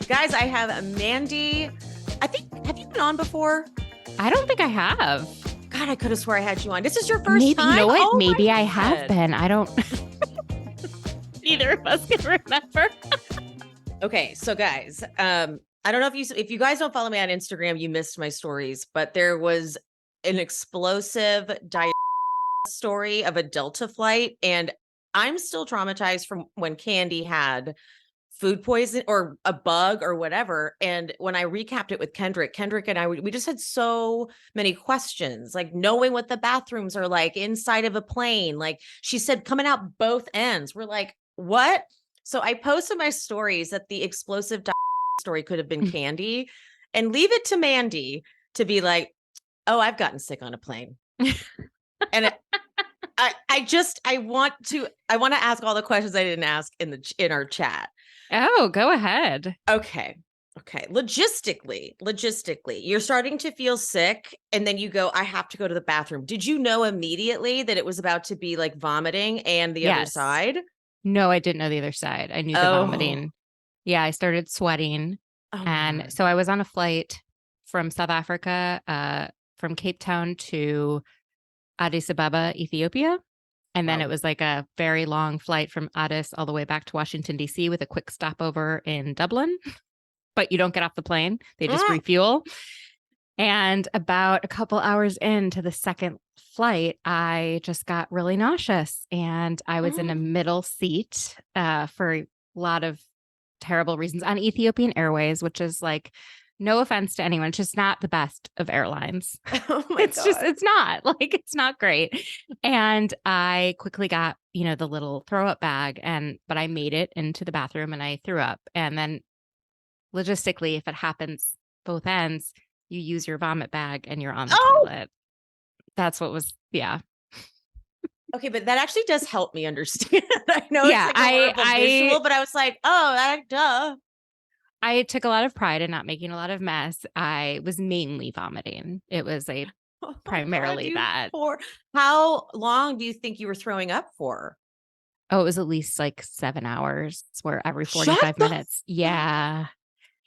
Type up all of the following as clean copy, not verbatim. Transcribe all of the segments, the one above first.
Guys, I have Mandy. Have you been on before? I don't think I have. God, I could have swore I had you on. This is your first Maybe, time? you know what? Oh, Maybe my I have God. been. I don't. Neither of us can remember. Okay, so guys, I don't know if you guys don't follow me on Instagram, you missed my stories, but there was an explosive story of a Delta flight, and I'm still traumatized from when Candy had food poison or a bug or whatever. And when I recapped it with Kendrick and I, we just had so many questions, like knowing what the bathrooms are like inside of a plane. Like she said, coming out both ends. We're like, what? So I posted my stories that the explosive story could have been Candy, and leave it to Mandy to be like, oh, I've gotten sick on a plane. And I want to ask all the questions I didn't ask in our chat. Oh, go ahead. Okay. Logistically, you're starting to feel sick and then you go, I have to go to the bathroom. Did you know immediately that it was about to be like vomiting and the other Yes. side? No, I didn't know the other side. I knew the vomiting. Yeah, I started sweating. And so I was on a flight from South Africa, from Cape Town to Addis Ababa, Ethiopia. And then it was like a very long flight from Addis all the way back to Washington, D.C. with a quick stopover in Dublin. But you don't get off the plane. They just refuel. And about a couple hours into the second flight, I just got really nauseous. And I was in a middle seat for a lot of terrible reasons on Ethiopian Airways, which is like, no offense to anyone, it's just not the best of airlines. Oh my God. It's not great. And I quickly got, the little throw up bag, but I made it into the bathroom and I threw up. And then logistically, if it happens both ends, you use your vomit bag and you're on the toilet. That's what was, yeah. Okay, but that actually does help me understand. I know it's like a horrible visual, but I was like, duh. I took a lot of pride in not making a lot of mess. I was mainly vomiting. It was primarily that. How long do you think you were throwing up for? Oh, it was at least like 7 hours, where every 45 minutes. Yeah.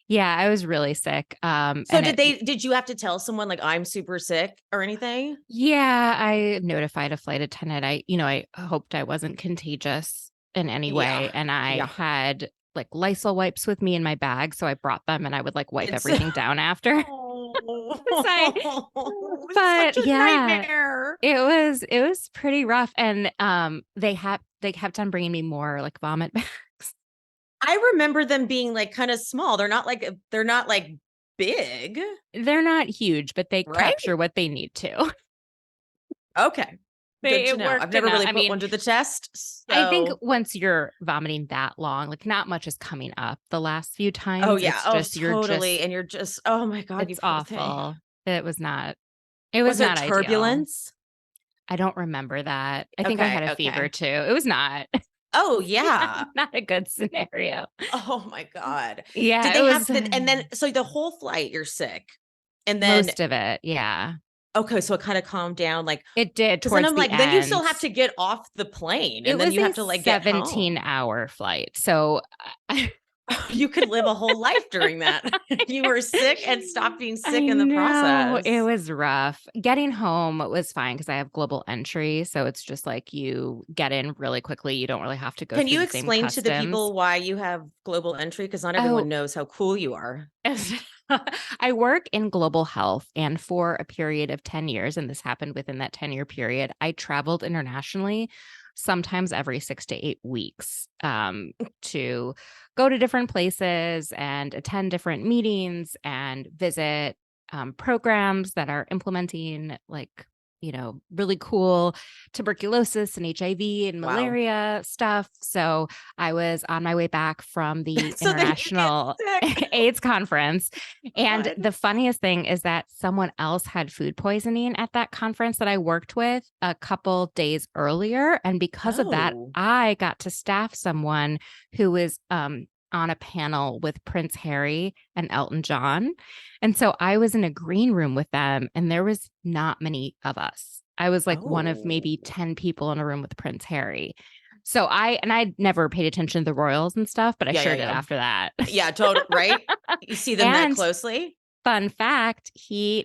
Yeah, I was really sick. So did you have to tell someone like I'm super sick or anything? Yeah, I notified a flight attendant. I hoped I wasn't contagious in any way. And I had like Lysol wipes with me in my bag. So I brought them and I would like wipe everything down after. But yeah, nightmare. It was pretty rough. And they kept on bringing me more like vomit bags. I remember them being like kind of small. They're not like big. They're not huge, but they capture what they need to. Okay. Good to know. I've never really put one to the test. So. I think once you're vomiting that long, like not much is coming up the last few times. Oh yeah. Totally. And you're just, oh my God. It's awful. It was not. Was it turbulence? Ideal. I don't remember that. I think I had a fever too. It was not. Oh yeah. Not a good scenario. Oh my God. Yeah. Did they have and then so the whole flight you're sick. And then most of it, yeah. Okay, so it kind of calmed down, like it did. Because then I'm like, then you still have to get off the plane, and then you have to like get 17-hour flight. So you could live a whole life during that. You were sick and stopped being sick in the process. It was rough. Getting home was fine because I have global entry, so it's just like you get in really quickly. You don't really have to go. Can you explain to the people why you have global entry? Because not everyone knows how cool you are. I work in global health, and for a period of 10 years, and this happened within that 10-year period, I traveled internationally, sometimes every 6 to 8 weeks, to go to different places and attend different meetings and visit programs that are implementing really cool tuberculosis and HIV and malaria stuff. So I was on my way back from the International AIDS conference. And the funniest thing is that someone else had food poisoning at that conference that I worked with a couple days earlier. And because of that, I got to staff someone who was on a panel with Prince Harry and Elton John. And so I was in a green room with them, and there was not many of us. I was like one of maybe 10 people in a room with Prince Harry. So I never paid attention to the royals and stuff, but I sure did Yeah. after that. Yeah, totally. Right? You see them that And closely? fun fact,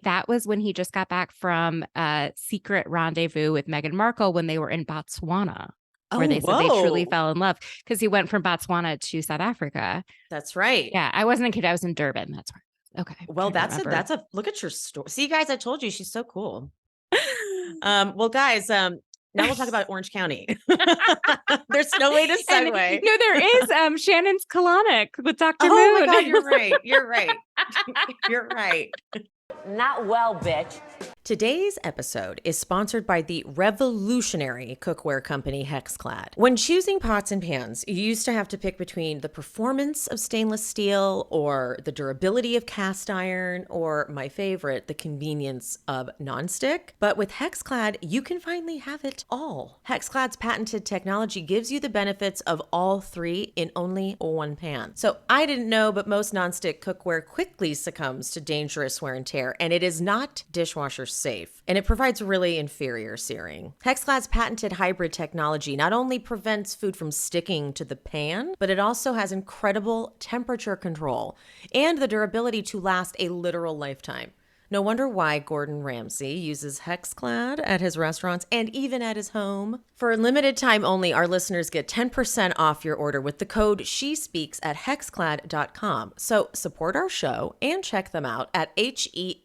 that was when he just got back from a secret rendezvous with Meghan Markle when they were in Botswana, where Oh, they said they truly whoa. fell in love because he went from Botswana to South Africa. That's right. Yeah, I wasn't a kid. I was in Durban. That's right. Okay. Well, Trying to remember. that's a look at your story. See, guys, I told you she's so cool. Well, guys, now we'll talk about Orange County. There's no way to And segue. no, there is Shannon's colonic with Dr. Oh Moon. my God, you're right. You're right. You're right. Not well, bitch. Today's episode is sponsored by the revolutionary cookware company Hexclad. When choosing pots and pans, you used to have to pick between the performance of stainless steel or the durability of cast iron or, my favorite, the convenience of nonstick. But with Hexclad, you can finally have it all. Hexclad's patented technology gives you the benefits of all three in only one pan. So I didn't know, but most nonstick cookware quickly succumbs to dangerous wear and tear, and it is not dishwasher safe, and it provides really inferior searing. Hexclad's patented hybrid technology not only prevents food from sticking to the pan, but it also has incredible temperature control and the durability to last a literal lifetime. No wonder why Gordon Ramsay uses Hexclad at his restaurants and even at his home. For a limited time only, our listeners get 10% off your order with the code SHESPEAKS at hexclad.com. So support our show and check them out at hexclad.com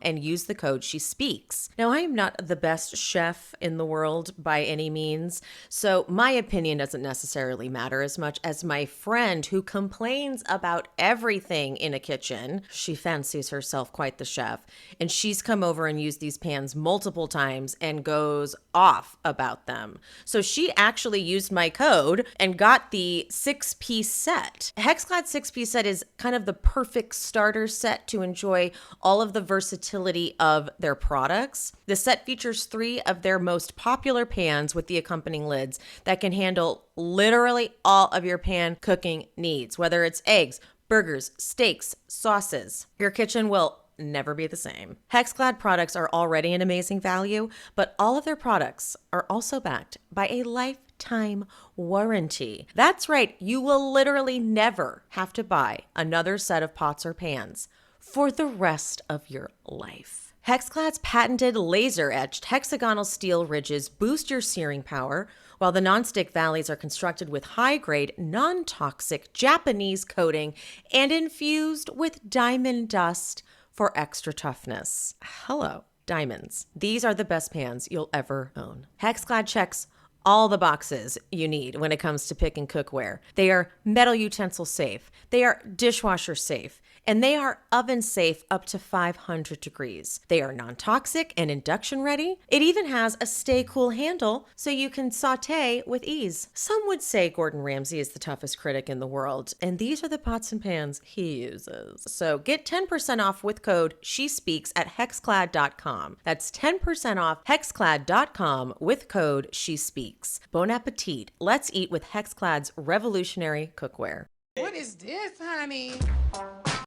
and use the code SHESPEAKS. Now, I am not the best chef in the world by any means, so my opinion doesn't necessarily matter as much as my friend who complains about everything in a kitchen. She fancies herself quite the chef, and she's come over and used these pans multiple times and goes off about them. So she actually used my code and got the 6-piece set. Hexclad 6-piece set is kind of the perfect starter set to enjoy all of the versatility of their products. The set features 3 of their most popular pans with the accompanying lids that can handle literally all of your pan cooking needs, whether it's eggs, burgers, steaks, sauces. Your kitchen will never be the same. Hexclad products are already an amazing value, but all of their products are also backed by a lifetime warranty. That's right, you will literally never have to buy another set of pots or pans for the rest of your life. Hexclad's patented laser-etched hexagonal steel ridges boost your searing power, while the nonstick valleys are constructed with high-grade, non-toxic Japanese coating and infused with diamond dust for extra toughness. Hello, diamonds. These are the best pans you'll ever own. Hexclad checks all the boxes you need when it comes to pick and cookware. They are metal utensil safe. They are dishwasher safe. And they are oven safe up to 500 degrees. They are non-toxic and induction ready. It even has a stay cool handle so you can saute with ease. Some would say Gordon Ramsay is the toughest critic in the world, and these are the pots and pans he uses. So get 10% off with code SHESPEAKS at hexclad.com. That's 10% off hexclad.com with code SHESPEAKS. Bon appetit. Let's eat with Hexclad's revolutionary cookware. What is this, honey?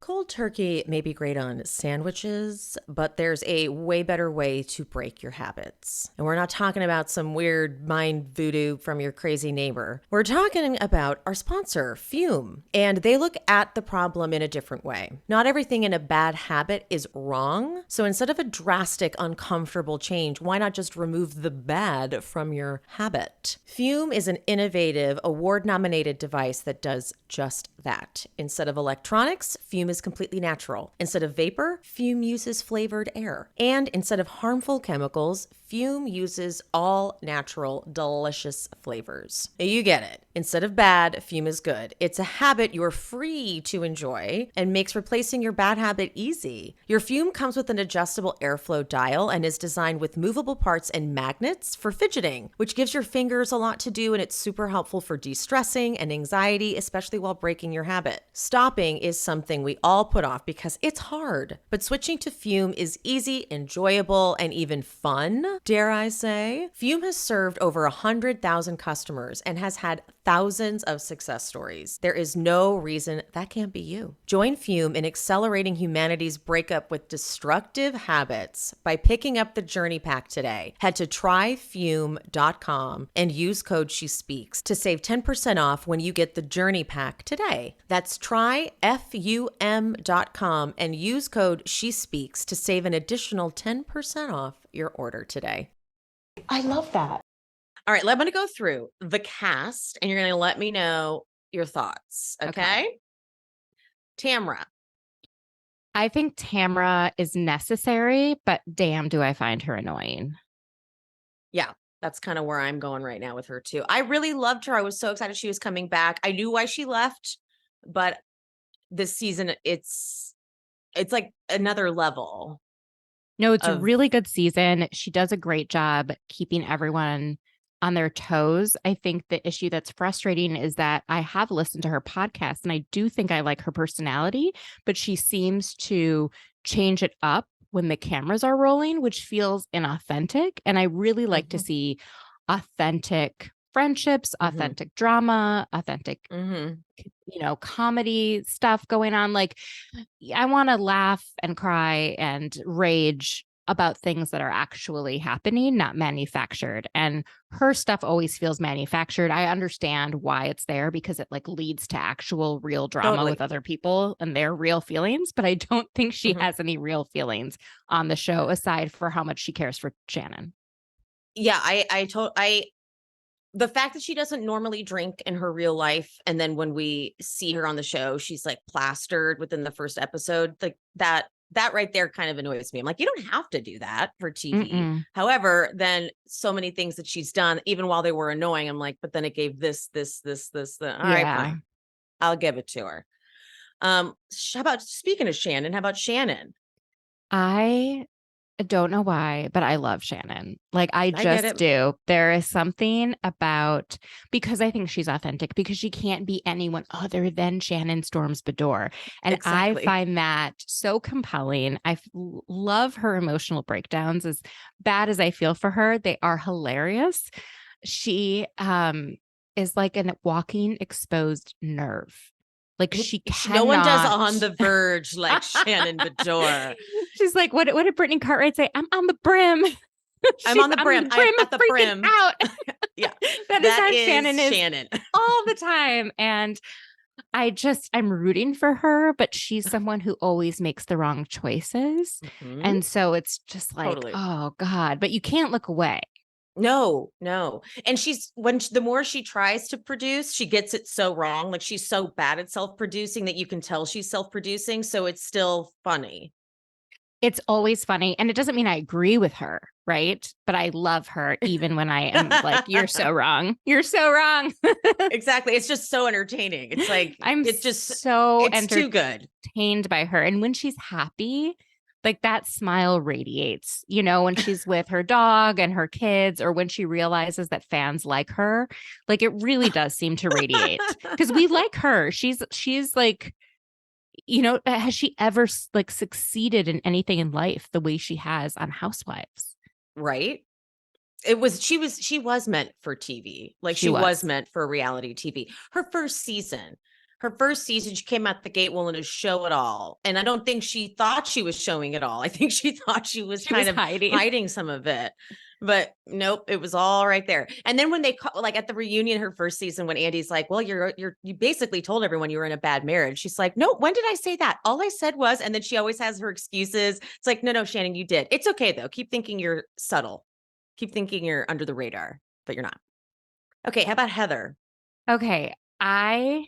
Cold turkey may be great on sandwiches, but there's a way better way to break your habits. And we're not talking about some weird mind voodoo from your crazy neighbor. We're talking about our sponsor, Fume, and they look at the problem in a different way. Not everything in a bad habit is wrong. So instead of a drastic, uncomfortable change, why not just remove the bad from your habit? Fume is an innovative, award-nominated device that does just that. Instead of electronics, Fume is completely natural. Instead of vapor, Fume uses flavored air. And instead of harmful chemicals, Fume uses all natural, delicious flavors. You get it. Instead of bad, Fume is good. It's a habit you're free to enjoy and makes replacing your bad habit easy. Your Fume comes with an adjustable airflow dial and is designed with movable parts and magnets for fidgeting, which gives your fingers a lot to do, and it's super helpful for de-stressing and anxiety, especially while breaking your habit. Stopping is something we all put off because it's hard, but switching to Fume is easy, enjoyable, and even fun, dare I say. Fume has served over 100,000 customers and has had thousands of success stories. There is no reason that can't be you. Join Fume in accelerating humanity's breakup with destructive habits by picking up the Journey Pack today. Head to tryfume.com and use code SheSpeaks to save 10% off when you get the Journey Pack today. That's tryfum.com and use code SheSpeaks to save an additional 10% off your order today. I love that. All right, I'm going to go through the cast and you're going to let me know your thoughts. Okay? Tamra. I think Tamra is necessary, but damn, do I find her annoying. Yeah, that's kind of where I'm going right now with her too. I really loved her. I was so excited she was coming back. I knew why she left, but this season it's like another level. No, it's a really good season. She does a great job keeping everyone on their toes. I think the issue that's frustrating is that I have listened to her podcast and I do think I like her personality, but she seems to change it up when the cameras are rolling, which feels inauthentic. And I really like to see authentic friendships, authentic drama, authentic, comedy stuff going on. Like, I want to laugh and cry and rage about things that are actually happening, not manufactured. And her stuff always feels manufactured. I understand why it's there because it like leads to actual real drama with other people and their real feelings. But I don't think she has any real feelings on the show aside for how much she cares for Shannon. Yeah, the fact that she doesn't normally drink in her real life, and then when we see her on the show, she's like plastered within the first episode. Like that right there kind of annoys me. I'm like, you don't have to do that for TV. However, then so many things that she's done, even while they were annoying, I'm like, but then it gave this. All right, fine. I'll give it to her. How about, speaking of Shannon, how about Shannon? I don't know why, but I love Shannon. Like, I just do. There is something about, because I think she's authentic, because she can't be anyone other than Shannon Storms Bedore. And I find that so compelling. I love her emotional breakdowns. As bad as I feel for her, they are hilarious. She is like a walking exposed nerve. Like, she cannot. No one does On the Verge like Shannon Bedore. She's like, what did Brittany Cartwright say? I'm on the brim. I'm on the brim. I'm at the brim. Out. Yeah. that is how Shannon is all the time. And I'm rooting for her, but she's someone who always makes the wrong choices. And so it's just like, oh God, but you can't look away. No. And the more she tries to produce, she gets it so wrong. Like, she's so bad at self-producing that you can tell she's self-producing. So it's still funny. It's always funny. And it doesn't mean I agree with her, right? But I love her even when I am like, you're so wrong. You're so wrong. Exactly. It's just so entertaining. It's like, it's too good. Entertained by her. And when she's happy, like, that smile radiates, when she's with her dog and her kids, or when she realizes that fans like her, like, it really does seem to radiate because we like her. She's like, has she ever like succeeded in anything in life the way she has on Housewives? Right. She was meant for TV. Like, she was meant for reality TV. Her first season, she came out the gate willing to show it all. And I don't think she thought she was showing it all. I think she thought she was hiding some of it. But nope, it was all right there. And then when they like at the reunion, her first season, when Andy's like, well, you basically told everyone you were in a bad marriage. She's like, no, when did I say that? All I said was, and then she always has her excuses. It's like, no, Shannon, you did. It's okay though. Keep thinking you're subtle. Keep thinking you're under the radar, but you're not. Okay. How about Heather? Okay. I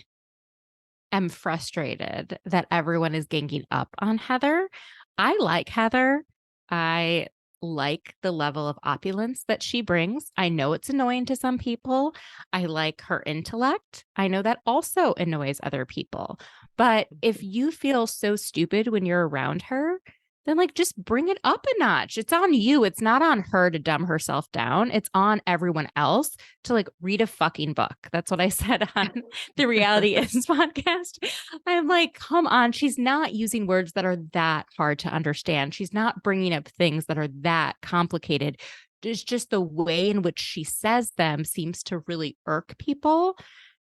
am frustrated that everyone is ganging up on Heather. I like Heather. I like the level of opulence that she brings. I know it's annoying to some people. I like her intellect. I know that also annoys other people. But if you feel so stupid when you're around her, then like just bring it up a notch. It's on you. It's not on her to dumb herself down. It's on everyone else to like read a fucking book. That's what I said on the Reality Is podcast. I'm like, come on. She's not using words that are that hard to understand. She's not bringing up things that are that complicated. it's just the way in which she says them seems to really irk people,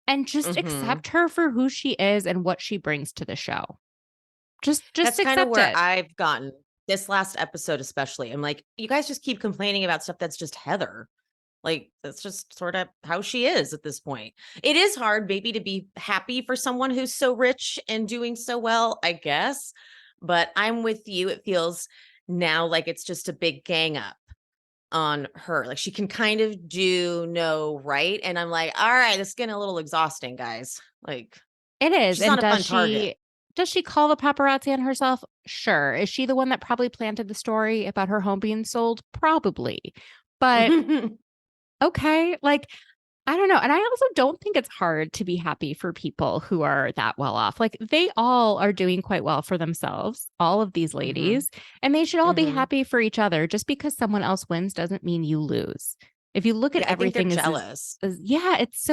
and just accept her for who she is and what she brings to the show. Just That's kind of accept where it. I've gotten this last episode, especially. I'm like, you guys just keep complaining about stuff that's just Heather. Like, that's just sort of how she is at this point. It is hard, maybe, to be happy for someone who's so rich and doing so well, I guess. But I'm with you. It feels now like it's just a big gang up on her. Like, she can kind of do no right. And I'm like, all right, it's getting a little exhausting, guys. Like, It is. she's And not a fun target. does she call the paparazzi on herself? Sure. Is she the one that probably planted the story about her home being sold? Probably. But okay, like, I don't know. And I also don't think it's hard to be happy for people who are that well off. Like, they all are doing quite well for themselves, all of these ladies, and they should all be happy for each other. Just because someone else wins doesn't mean you lose. If you look at I think they're everything jealous. yeah, it's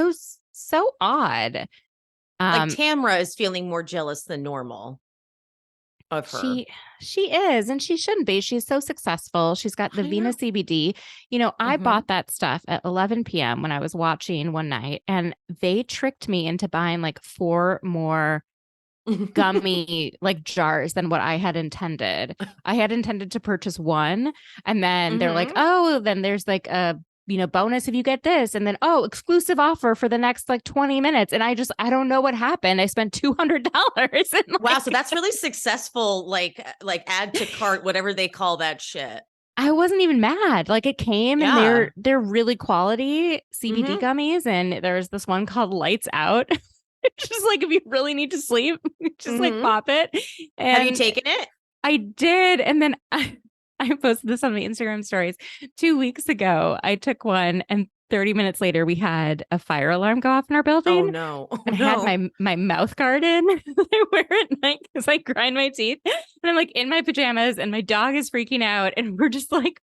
so odd. Like, Tamra is feeling more jealous than normal of her. She is, and she shouldn't be. She's so successful. She's got the I Vena know. CBD. I bought that stuff at 11 p.m. when I was watching one night, and they tricked me into buying like 4 more gummy like jars than what I had intended. I had intended to purchase 1, and then they're like, "Oh, then there's like a bonus if you get this," and then, "Oh, exclusive offer for the next like 20 minutes." And I don't know what happened. I spent $200. Wow, so that's really successful, like add to cart, whatever they call that shit. I wasn't even mad. Like, it came and they're really quality CBD gummies, and there's this one called Lights Out. It's just like, if you really need to sleep, just like pop it. And have you taken it? I did. And then I posted this on my Instagram stories 2 weeks ago. I took one, and 30 minutes later, we had a fire alarm go off in our building. Oh no. And I had my mouth guard in. I wear it at night because I grind my teeth. And I'm like in my pajamas, and my dog is freaking out. And we're just like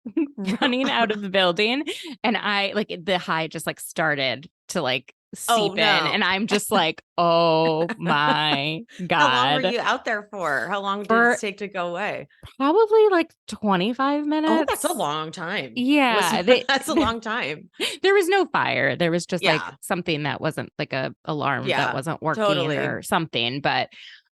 running out of the building. And I like the high just like started to like seep in. And I'm just like, oh my God. How long were you out there for? How long did it take to go away? Probably like 25 minutes. Oh, that's a long time. Yeah. That's a long time. There was no fire. There was just like something that wasn't like a alarm that wasn't working or something. But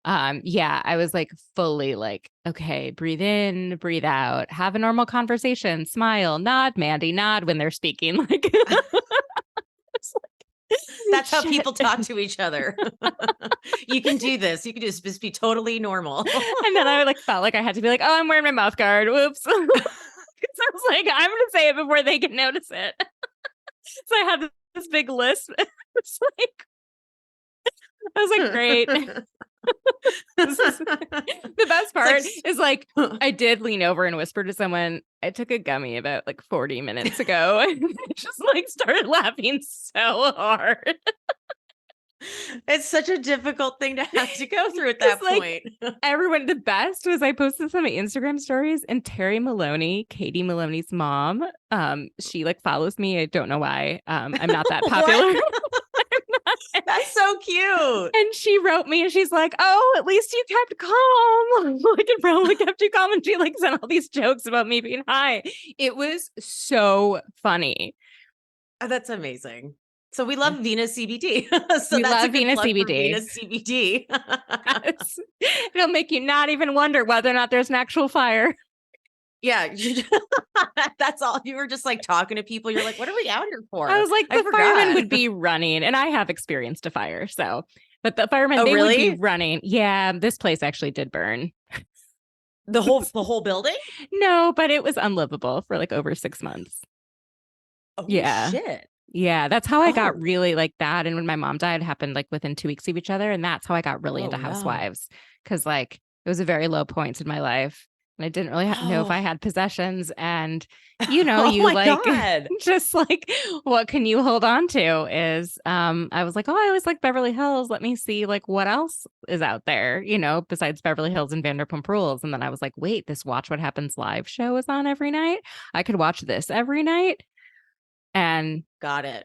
I was like fully like, okay, breathe in, breathe out, have a normal conversation, smile, nod, Mandy, nod when they're speaking. Like, that's how people talk to each other. You can do this. You can just be totally normal. And then I like felt like I had to be like, oh, I'm wearing my mouth guard. Whoops. Because I was like, I'm going to say it before they can notice it. So I had this big list. It's like, I was like, great. The best part is like, I did lean over and whisper to someone, I took a gummy about like 40 minutes ago, and I just like started laughing so hard. It's such a difficult thing to have to go through at that point. Everyone, the best was I posted this on my Instagram stories, and Terry Maloney, Katie Maloney's mom, she like follows me. I don't know why. I'm not that popular. That's so cute. And she wrote me, and she's like, oh, at least you kept calm. Like, it probably kept you calm. And she like sent all these jokes about me being high. It was so funny. Oh, that's amazing. So we love Vena CBD. So we that's love a good Vena plug CBD. for Vena CBD. Yes. It'll make you not even wonder whether or not there's an actual fire. Yeah. That's all. You were just like talking to people. You're like, what are we out here for? I was like, the firemen would be running, and I have experienced a fire. So, but the firemen, they would be running. Yeah. This place actually did burn. The whole building? No, but it was unlivable for like over 6 months. Oh, yeah. Shit. Yeah, that's how I got really like that. And when my mom died, it happened like within 2 weeks of each other. And that's how I got really into Housewives, because like it was a very low point in my life. And I didn't really know if I had possessions. And, you like, just like, what can you hold on to is, I was like, oh, I always like Beverly Hills. Let me see like what else is out there, besides Beverly Hills and Vanderpump Rules. And then I was like, wait, this Watch What Happens Live show is on every night. I could watch this every night. And got it.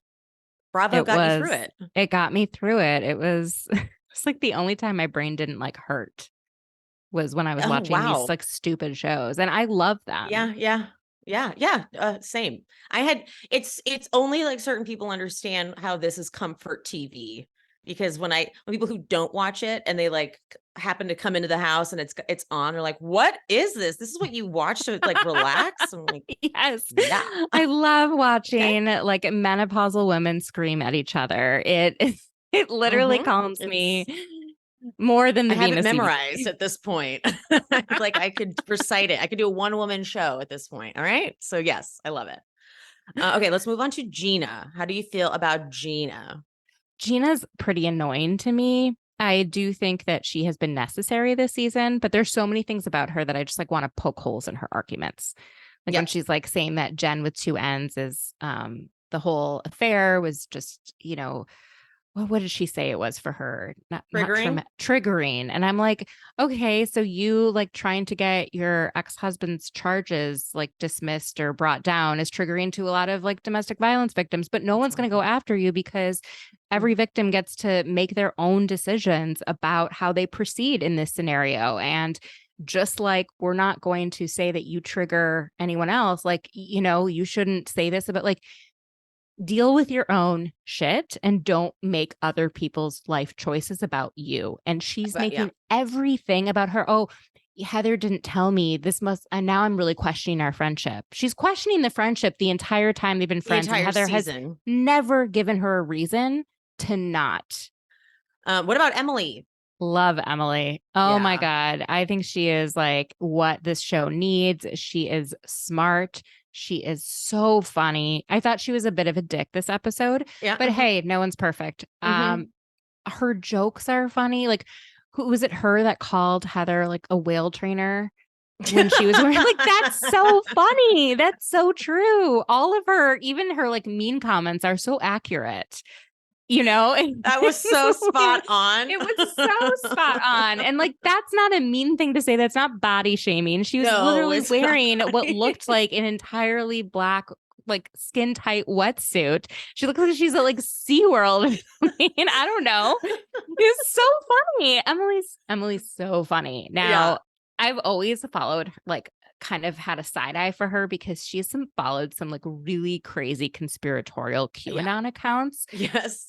Bravo got you through it. It got me through it. It was it's like the only time my brain didn't like hurt was when I was watching these like stupid shows, and I love them. Yeah. Yeah. Same. It's only like certain people understand how this is comfort TV, because when people who don't watch it and they like happen to come into the house and it's on, they're like, what is this? This is what you watch to like relax? I'm like, Yes. yeah. I love watching like menopausal women scream at each other. It literally calms me more than the I have Venus it CBC. memorized at this point. Like I could recite it. I could do a one-woman show at this point. All right. So yes, I love it. Okay, let's move on to Gina. How do you feel about Gina? Gina's pretty annoying to me. I do think that she has been necessary this season, but there's so many things about her that I just like want to poke holes in her arguments. Like when she's like saying that Jen with two N's is the whole affair was just, well, what did she say it was for her? Not triggering. And I'm like, okay, so you like trying to get your ex-husband's charges like dismissed or brought down is triggering to a lot of like domestic violence victims, but no one's going to go after you because every victim gets to make their own decisions about how they proceed in this scenario. And just like we're not going to say that you trigger anyone else, like, you shouldn't say this about like, deal with your own shit and don't make other people's life choices about you. And she's making everything about her. Oh, Heather didn't tell me this and now I'm really questioning our friendship. She's questioning the friendship the entire time they've been friends. And Heather has never given her a reason to not. What about Emily? Love Emily. Oh my God. I think she is like what this show needs. She is smart. She is so funny. I thought she was a bit of a dick this episode, but hey, no one's perfect. Her jokes are funny. Like, who was it? Her that called Heather like a whale trainer when she was wearing like, that's so funny. That's so true. All of her, even her like mean comments are so accurate. That was so spot on. It was so spot on. And like, that's not a mean thing to say. That's not body shaming. She was literally wearing what looked like an entirely black, like skin tight wetsuit. She looks like she's at like SeaWorld. I don't know. It's so funny. Emily's so funny. Now, I've always followed like kind of had a side eye for her because she's followed some like really crazy conspiratorial QAnon accounts. Yes.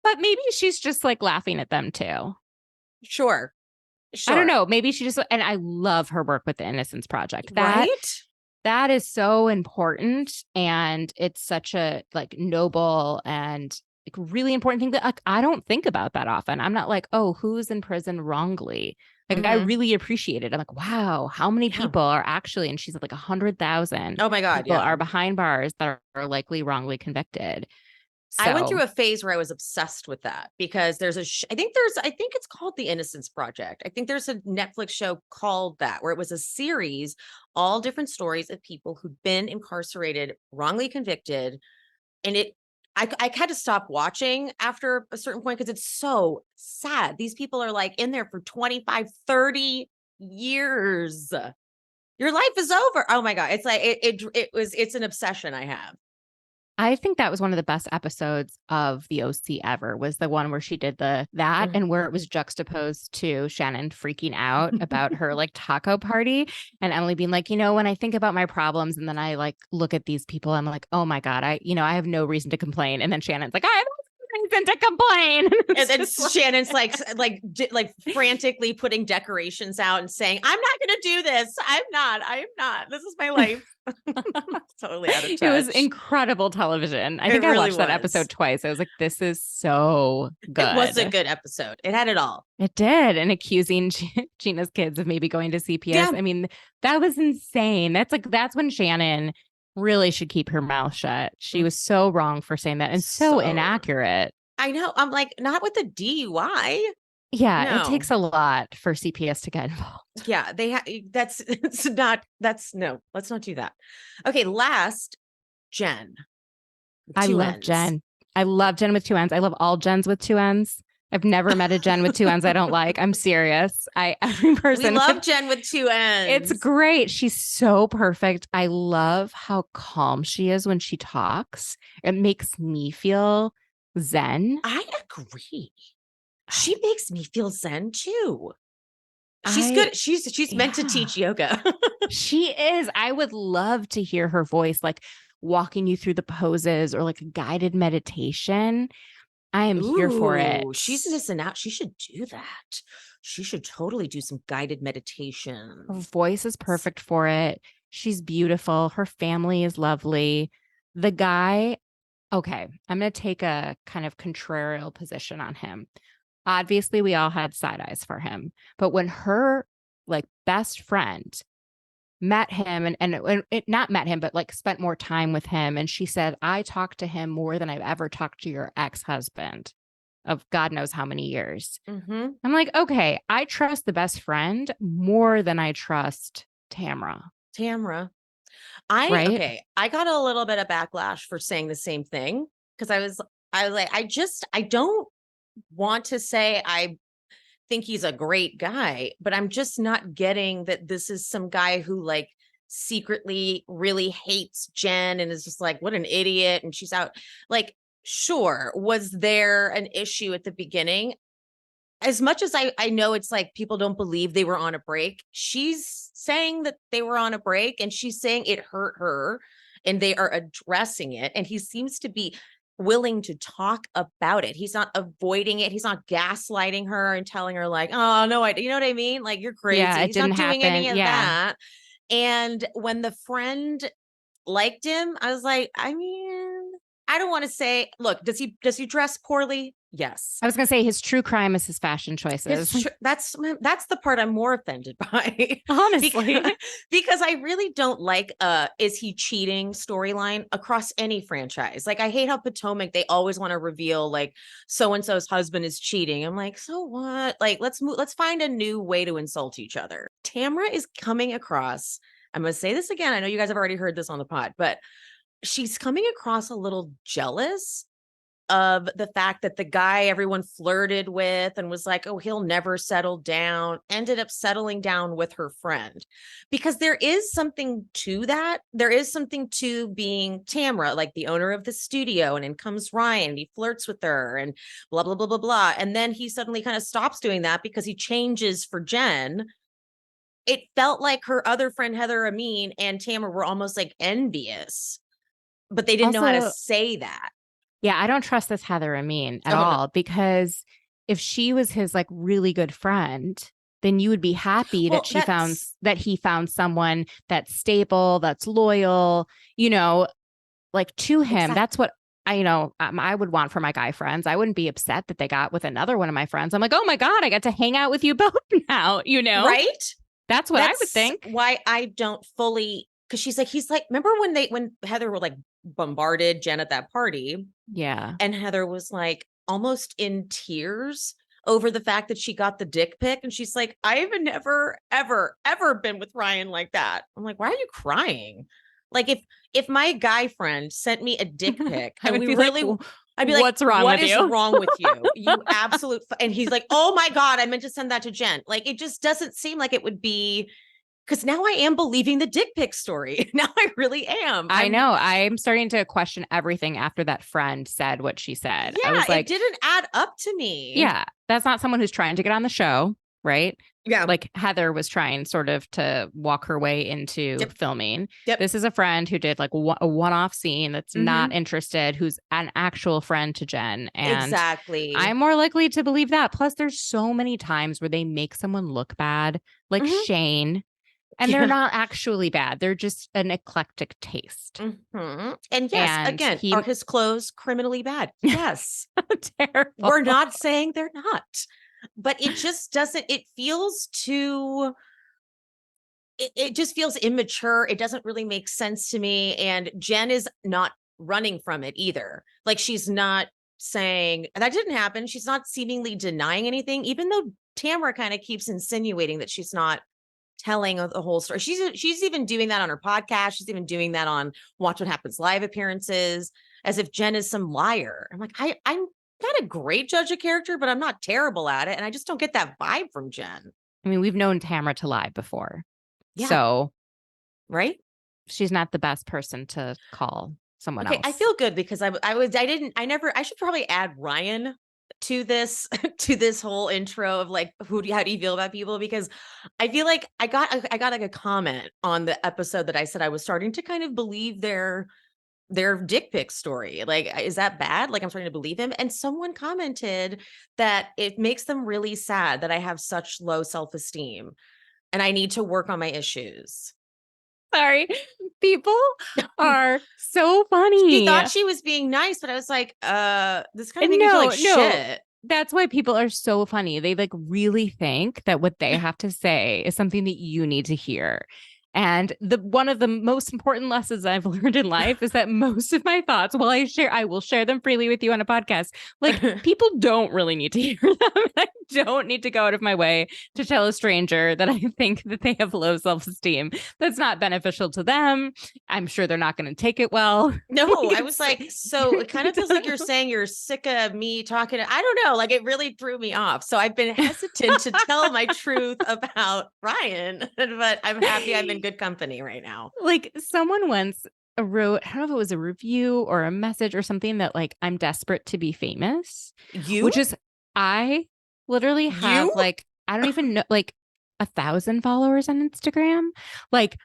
But maybe she's just like laughing at them too. Sure. I don't know. Maybe she just, and I love her work with the Innocence Project. That is so important. And it's such a like noble and like really important thing that like, I don't think about that often. I'm not like, oh, who's in prison wrongly? Like I really appreciate it. I'm like, wow, how many people are actually, and she's like 100,000. Oh my God. People are behind bars that are likely wrongly convicted. So, I went through a phase where I was obsessed with that because there's I think it's called The Innocence Project. I think there's a Netflix show called that, where it was a series, all different stories of people who've been incarcerated, wrongly convicted. And I had to stop watching after a certain point because it's so sad. These people are like in there for 25, 30 years. Your life is over. Oh my God. It's like, it's an obsession I have. I think that was one of the best episodes of the OC ever, was the one where she did that and where it was juxtaposed to Shannon freaking out about her like taco party and Emily being like, when I think about my problems and then I like look at these people, I'm like, oh my God, I have no reason to complain. And then Shannon's like, I have no reason to complain. And then Shannon's like frantically putting decorations out and saying, I'm not going to do this. I am not. This is my life. Totally out of touch. It was incredible television. I think I watched that episode twice. I was like, this is so good. It was a good episode. It had it all. It did. And accusing Gina's kids of maybe going to CPS. Yeah. I mean, that was insane. That's when Shannon really should keep her mouth shut. She was so wrong for saying that and so inaccurate. I know. I'm like, not with the DUI. Yeah, It takes a lot for CPS to get involved. Yeah, let's not do that. Okay, last, Jen. I love Jen. I love Jen with two N's. I love all Jens with two N's. I've never met a Jen with two N's I don't like. I'm serious. Every person. We love Jen with two N's. It's great. She's so perfect. I love how calm she is when she talks. It makes me feel zen. I agree. She makes me feel zen too. She's good. She's meant to teach yoga. She is. I would love to hear her voice, like walking you through the poses or like a guided meditation. I am here for it. She's missing out. She should do that. She should totally do some guided meditation. Her voice is perfect for it. She's beautiful. Her family is lovely. The guy, okay, I'm going to take a kind of contrarial position on him. Obviously, we all had side eyes for him. But when her like best friend met him and it not met him, but like spent more time with him. And she said, I talked to him more than I've ever talked to your ex-husband of God knows how many years. Mm-hmm. I'm like, okay, I trust the best friend more than I trust Tamra. Okay. I got a little bit of backlash for saying the same thing because I was like, I don't want to say I think he's a great guy, but I'm just not getting that this is some guy who like secretly really hates Jen and is just like, what an idiot. And she's out. Like, sure. Was there an issue at the beginning? As much as I know it's like people don't believe they were on a break, she's saying that they were on a break and she's saying it hurt her and they are addressing it. And he seems to be willing to talk about it. He's not avoiding it. He's not gaslighting her and telling her like, oh, no, you know what I mean? Like, you're crazy. Yeah, He's not doing any of Yeah. that. And when the friend liked him, I was like, I mean, I don't want to say, look, does he dress poorly? Yes. I was going to say his true crime is his fashion choices. That's the part I'm more offended by. Honestly. because I really don't like is he cheating storyline across any franchise. Like I hate how Potomac, they always want to reveal like so-and-so's husband is cheating. I'm like, so what? Like let's find a new way to insult each other. Tamra is coming across, I'm going to say this again. I know you guys have already heard this on the pod, but she's coming across a little jealous of the fact that the guy everyone flirted with and was like, oh, he'll never settle down, ended up settling down with her friend. Because there is something to that. There is something to being Tamra, like the owner of the studio. And in comes Ryan, and he flirts with her and blah, blah, blah, blah, blah. And then he suddenly kind of stops doing that because he changes for Jen. It felt like her other friend, Heather Amin, and Tamra were almost like envious, but they didn't know how to say that. Yeah, I don't trust this Heather Amin at all because if she was his like really good friend, then you would be happy that he found someone that's stable, that's loyal, you know, like to him. Exactly. That's what I would want for my guy friends. I wouldn't be upset that they got with another one of my friends. I'm like, oh my God, I got to hang out with you both now, you know? Right? That's what I would think. Why I don't fully, because he's like, remember when Heather were like bombarded Jen at that party? Yeah. And Heather was like almost in tears over the fact that she got the dick pic. And she's like, I've never, ever, ever been with Ryan like that. I'm like, why are you crying? Like if my guy friend sent me a dick pic and we really, I'd be like, what's wrong with you? What is wrong with you? You absolute. And he's like, oh my God, I meant to send that to Jen. Like, it just doesn't seem like it would be, because now I am believing the dick pic story. Now I really am. I know. I'm starting to question everything after that friend said what she said. Yeah, I was like, it didn't add up to me. Yeah, that's not someone who's trying to get on the show, right? Yeah. Like Heather was trying sort of to walk her way into filming. Yep. This is a friend who did like a one-off scene that's not interested, who's an actual friend to Jen. And exactly. I'm more likely to believe that. Plus, there's so many times where they make someone look bad, like Shane. And they're not actually bad. They're just an eclectic taste. And yes, again, are his clothes criminally bad? Yes. Terrible. We're not saying they're not. But it just doesn't, it feels too, it just feels immature. It doesn't really make sense to me. And Jen is not running from it either. Like she's not saying, that didn't happen. She's not seemingly denying anything, even though Tamra kind of keeps insinuating that she's not telling the whole story. She's even doing that on her podcast. She's even doing that on Watch What Happens Live appearances, as if Jen is some liar. I'm like, I'm not a great judge of character, but I'm not terrible at it. And I just don't get that vibe from Jen. I mean, we've known Tamra to lie before. Yeah. So, right? She's not the best person to call someone else. I feel good because I should probably add Ryan to this to this whole intro of like how do you feel about people, because I feel like I got like a comment on the episode that I said I was starting to kind of believe their dick pic story. Like, is that bad? Like, I'm starting to believe him. And someone commented that it makes them really sad that I have such low self-esteem and I need to work on my issues. Sorry. People are so She funny. thought she was being nice, but I was like, this kind of makes me feel like shit. That's why people are so funny. They like really think that what they have to say is something that you need to hear. And one of the most important lessons I've learned in life is that most of my thoughts, while I will share them freely with you on a podcast. Like, people don't really need to hear them. I don't need to go out of my way to tell a stranger that I think that they have low self-esteem. That's not beneficial to them. I'm sure they're not going to take it well. No, I was like, so it kind of feels like you're saying you're sick of me talking. I don't know. Like, it really threw me off. So I've been hesitant to tell my truth about Ryan, but I'm happy I'm in good company right now. Like, someone once wrote, I don't know if it was a review or a message or something, that like, I'm desperate to be famous. Which is, I literally have like, I don't even know, like 1,000 followers on Instagram. Like,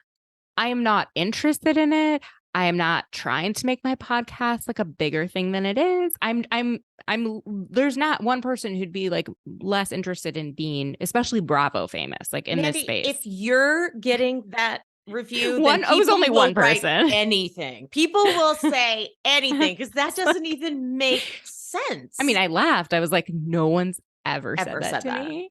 I am not interested in it. I am not trying to make my podcast like a bigger thing than it is. I'm there's not one person who'd be like less interested in being, especially Bravo famous, like in Mandy, this space. if you're getting that review, it was only one person. Anything. People will say anything because that doesn't even make sense. I mean, I laughed. I was like, no one's ever said that to me.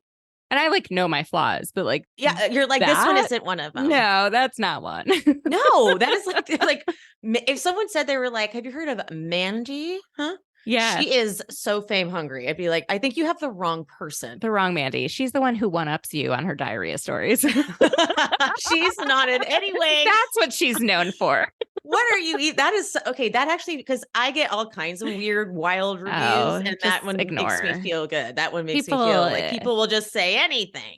And I like know my flaws, but like, yeah, you're like, this one isn't one of them. No, that's not one. No, that is like if someone said, they were like, have you heard of Mandy? Huh? Yeah. She is so fame hungry. I'd be like, I think you have the wrong person. The wrong Mandy. She's the one who one-ups you on her diarrhea stories. She's not in any way. That's what she's known for. What are you eat? That is okay. That actually, because I get all kinds of weird, wild reviews, and that one makes me feel good. That one makes me feel like people will just say anything.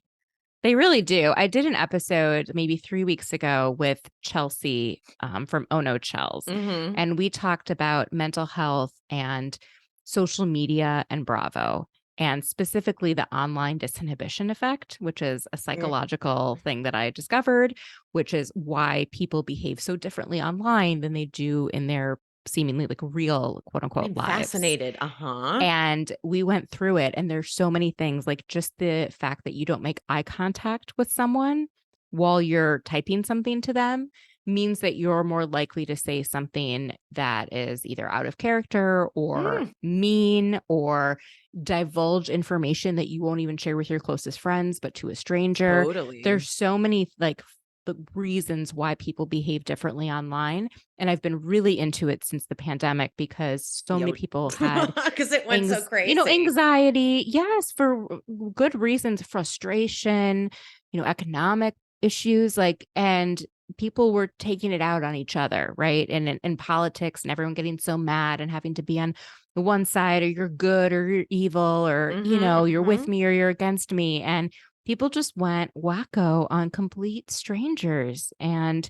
They really do. I did an episode maybe 3 weeks ago with Chelsea from Oh No Chels, and we talked about mental health and social media and Bravo, and specifically the online disinhibition effect, which is a psychological thing that I discovered, which is why people behave so differently online than they do in their seemingly like real quote unquote lives. Fascinated. And we went through it, and there's so many things, like just the fact that you don't make eye contact with someone while you're typing something to them means that you're more likely to say something that is either out of character or mean, or divulge information that you won't even share with your closest friends, but to a stranger. Totally. There's so many like the reasons why people behave differently online. And I've been really into it since the pandemic, because so many people had because it went so crazy. Anxiety, yes, for good reasons, frustration, economic issues, like, and people were taking it out on each other, right? And in politics, and everyone getting so mad and having to be on the one side, or you're good or you're evil, or you're with me or you're against me. And people just went wacko on complete strangers. And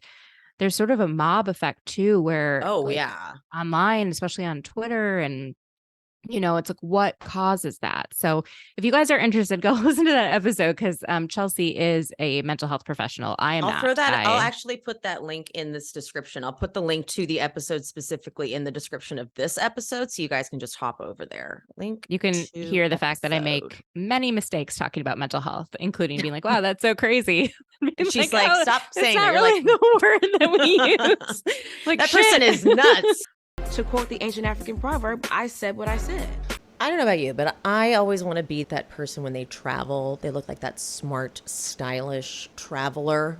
there's sort of a mob effect too, where online, especially on Twitter, and it's like, what causes that? So if you guys are interested, go listen to that episode, because Chelsea is a mental health professional. I'll throw that. I'll actually put that link in this description. I'll put the link to the episode specifically in the description of this episode, so you guys can just hop over there. Link. You can hear the fact that I make many mistakes talking about mental health, including being like, "Wow, that's so crazy." She's like, "Stop saying that." You're really the word that we use. Like, that person is nuts. To quote the ancient African proverb, I said what I said. I don't know about you, but I always want to be that person when they travel. They look like that smart, stylish traveler,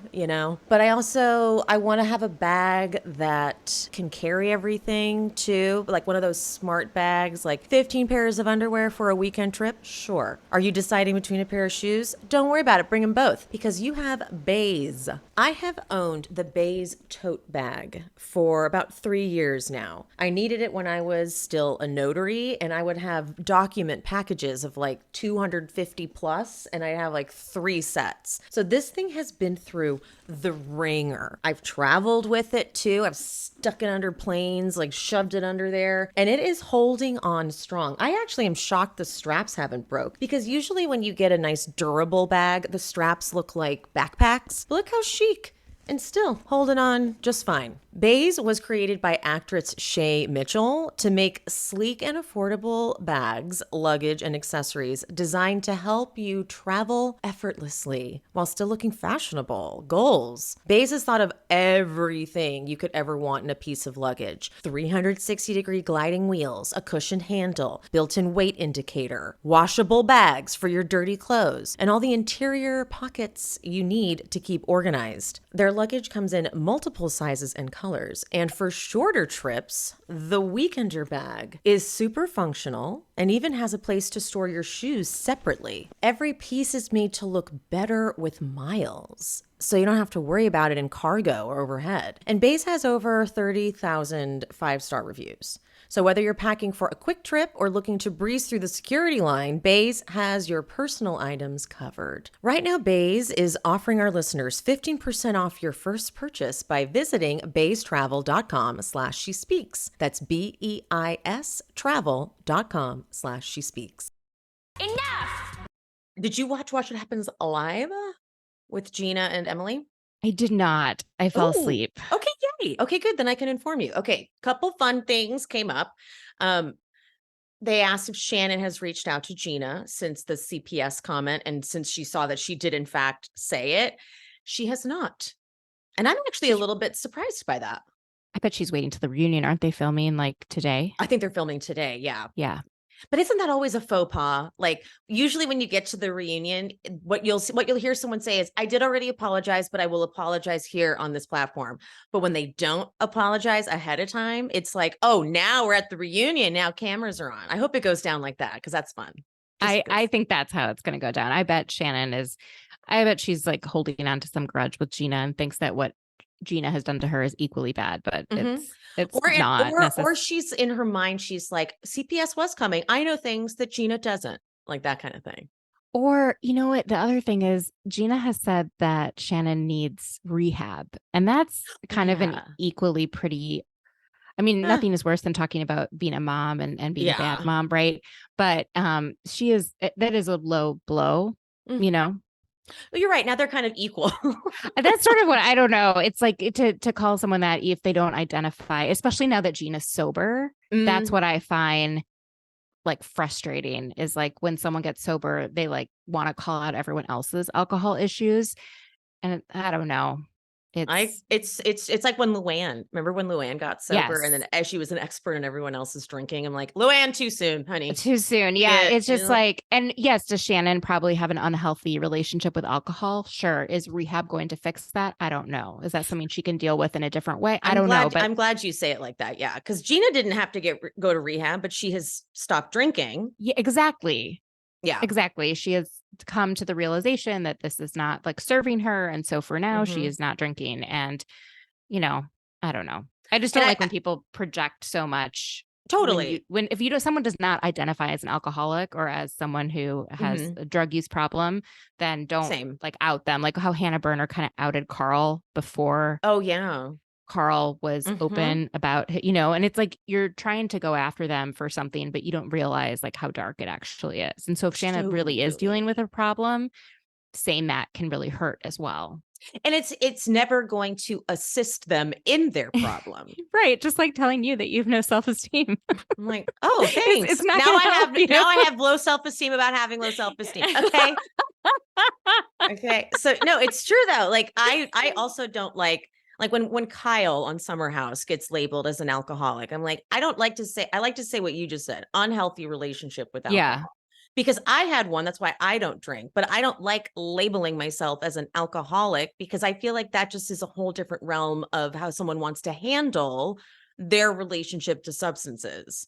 But I want to have a bag that can carry everything too. Like one of those smart bags, like 15 pairs of underwear for a weekend trip. Sure. Are you deciding between a pair of shoes? Don't worry about it. Bring them both, because you have Bays. I have owned the Bays tote bag for about 3 years now. I needed it when I was still a notary, and I would have have document packages of like 250 plus, and I have like 3 sets. So this thing has been through the ringer. I've traveled with it too. I've stuck it under planes, like shoved it under there, and it is holding on strong. I actually am shocked the straps haven't broke, because usually when you get a nice durable bag, the straps look like backpacks. But look how chic. And still holding on just fine. Béis was created by actress Shay Mitchell to make sleek and affordable bags, luggage, and accessories designed to help you travel effortlessly while still looking fashionable. Goals. Béis has thought of everything you could ever want in a piece of luggage. 360-degree gliding wheels, a cushioned handle, built-in weight indicator, washable bags for your dirty clothes, and all the interior pockets you need to keep organized. Their luggage comes in multiple sizes and colors, and for shorter trips, the Weekender bag is super functional and even has a place to store your shoes separately. Every piece is made to look better with miles, so you don't have to worry about it in cargo or overhead. And Béis has over 30,000 5-star reviews. So whether you're packing for a quick trip or looking to breeze through the security line, Béis has your personal items covered. Right now, Béis is offering our listeners 15% off your first purchase by visiting beistravel.com/she-speaks. That's BEIS travel.com/she-speaks. Enough! Did you watch What Happens Live with Gina and Emily? I did not. I fell Ooh. asleep. Okay, yay. Okay, good. Then I can inform you. Okay, couple fun things came up. They asked if Shannon has reached out to Gina since the CPS comment, and since she saw that she did in fact say it. She has not. And I'm actually a little bit surprised by that. I bet she's waiting to the reunion. Aren't they filming like today? I think they're filming today. Yeah. Yeah. But isn't that always a faux pas? Like usually when you get to the reunion, what you'll hear someone say is, I did already apologize, but I will apologize here on this platform. But when they don't apologize ahead of time, it's like, oh, now we're at the reunion. Now cameras are on. I hope it goes down like that, because that's fun. I think that's how it's going to go down. I bet she's like holding on to some grudge with Gina and thinks that what Gina has done to her is equally bad, but it's not or she's in her mind, she's like, CPS was coming. I know things that Gina doesn't, like that kind of thing. Or, you know what? The other thing is Gina has said that Shannon needs rehab, and that's kind of an equally pretty, I mean, nothing is worse than talking about being a mom and being a bad mom, right? But that is a low blow, you know? Well, you're right. Now they're kind of equal. That's sort of what, I don't know. It's like to call someone that if they don't identify, especially now that Gina's sober, that's what I find like frustrating, is like when someone gets sober, they like want to call out everyone else's alcohol issues. And I don't know. It's like when Luann, remember when Luann got sober, and then as she was an expert and everyone else is drinking, I'm like, Luann, too soon, honey. Too soon. Yeah. It's just like, and yes, does Shannon probably have an unhealthy relationship with alcohol? Sure. Is rehab going to fix that? I don't know. Is that something she can deal with in a different way? I don't know. But I'm glad you say it like that. Yeah. Because Gina didn't have to go to rehab, but she has stopped drinking. Yeah, exactly. Yeah, exactly. She has come to the realization that this is not like serving her. And so for now, she is not drinking. And, you know, I don't know. I just don't like when people project so much. Totally. If someone does not identify as an alcoholic or as someone who has a drug use problem, then don't like out them. Like how Hannah Berner kind of outed Carl before. Oh, yeah. Carl was open about, you know, and it's like you're trying to go after them for something, but you don't realize like how dark it actually is. And so if Shannon really is dealing with a problem, saying that can really hurt as well. And it's never going to assist them in their problem. Right. Just like telling you that you have no self-esteem. I'm like, oh, thanks. It's not now I have low self-esteem about having low self-esteem. Okay. Okay. So no, it's true though. Like I also don't like when Kyle on Summer House gets labeled as an alcoholic, I'm like, I like to say what you just said, unhealthy relationship with alcohol. Yeah. Because I had one, that's why I don't drink, but I don't like labeling myself as an alcoholic, because I feel like that just is a whole different realm of how someone wants to handle their relationship to substances.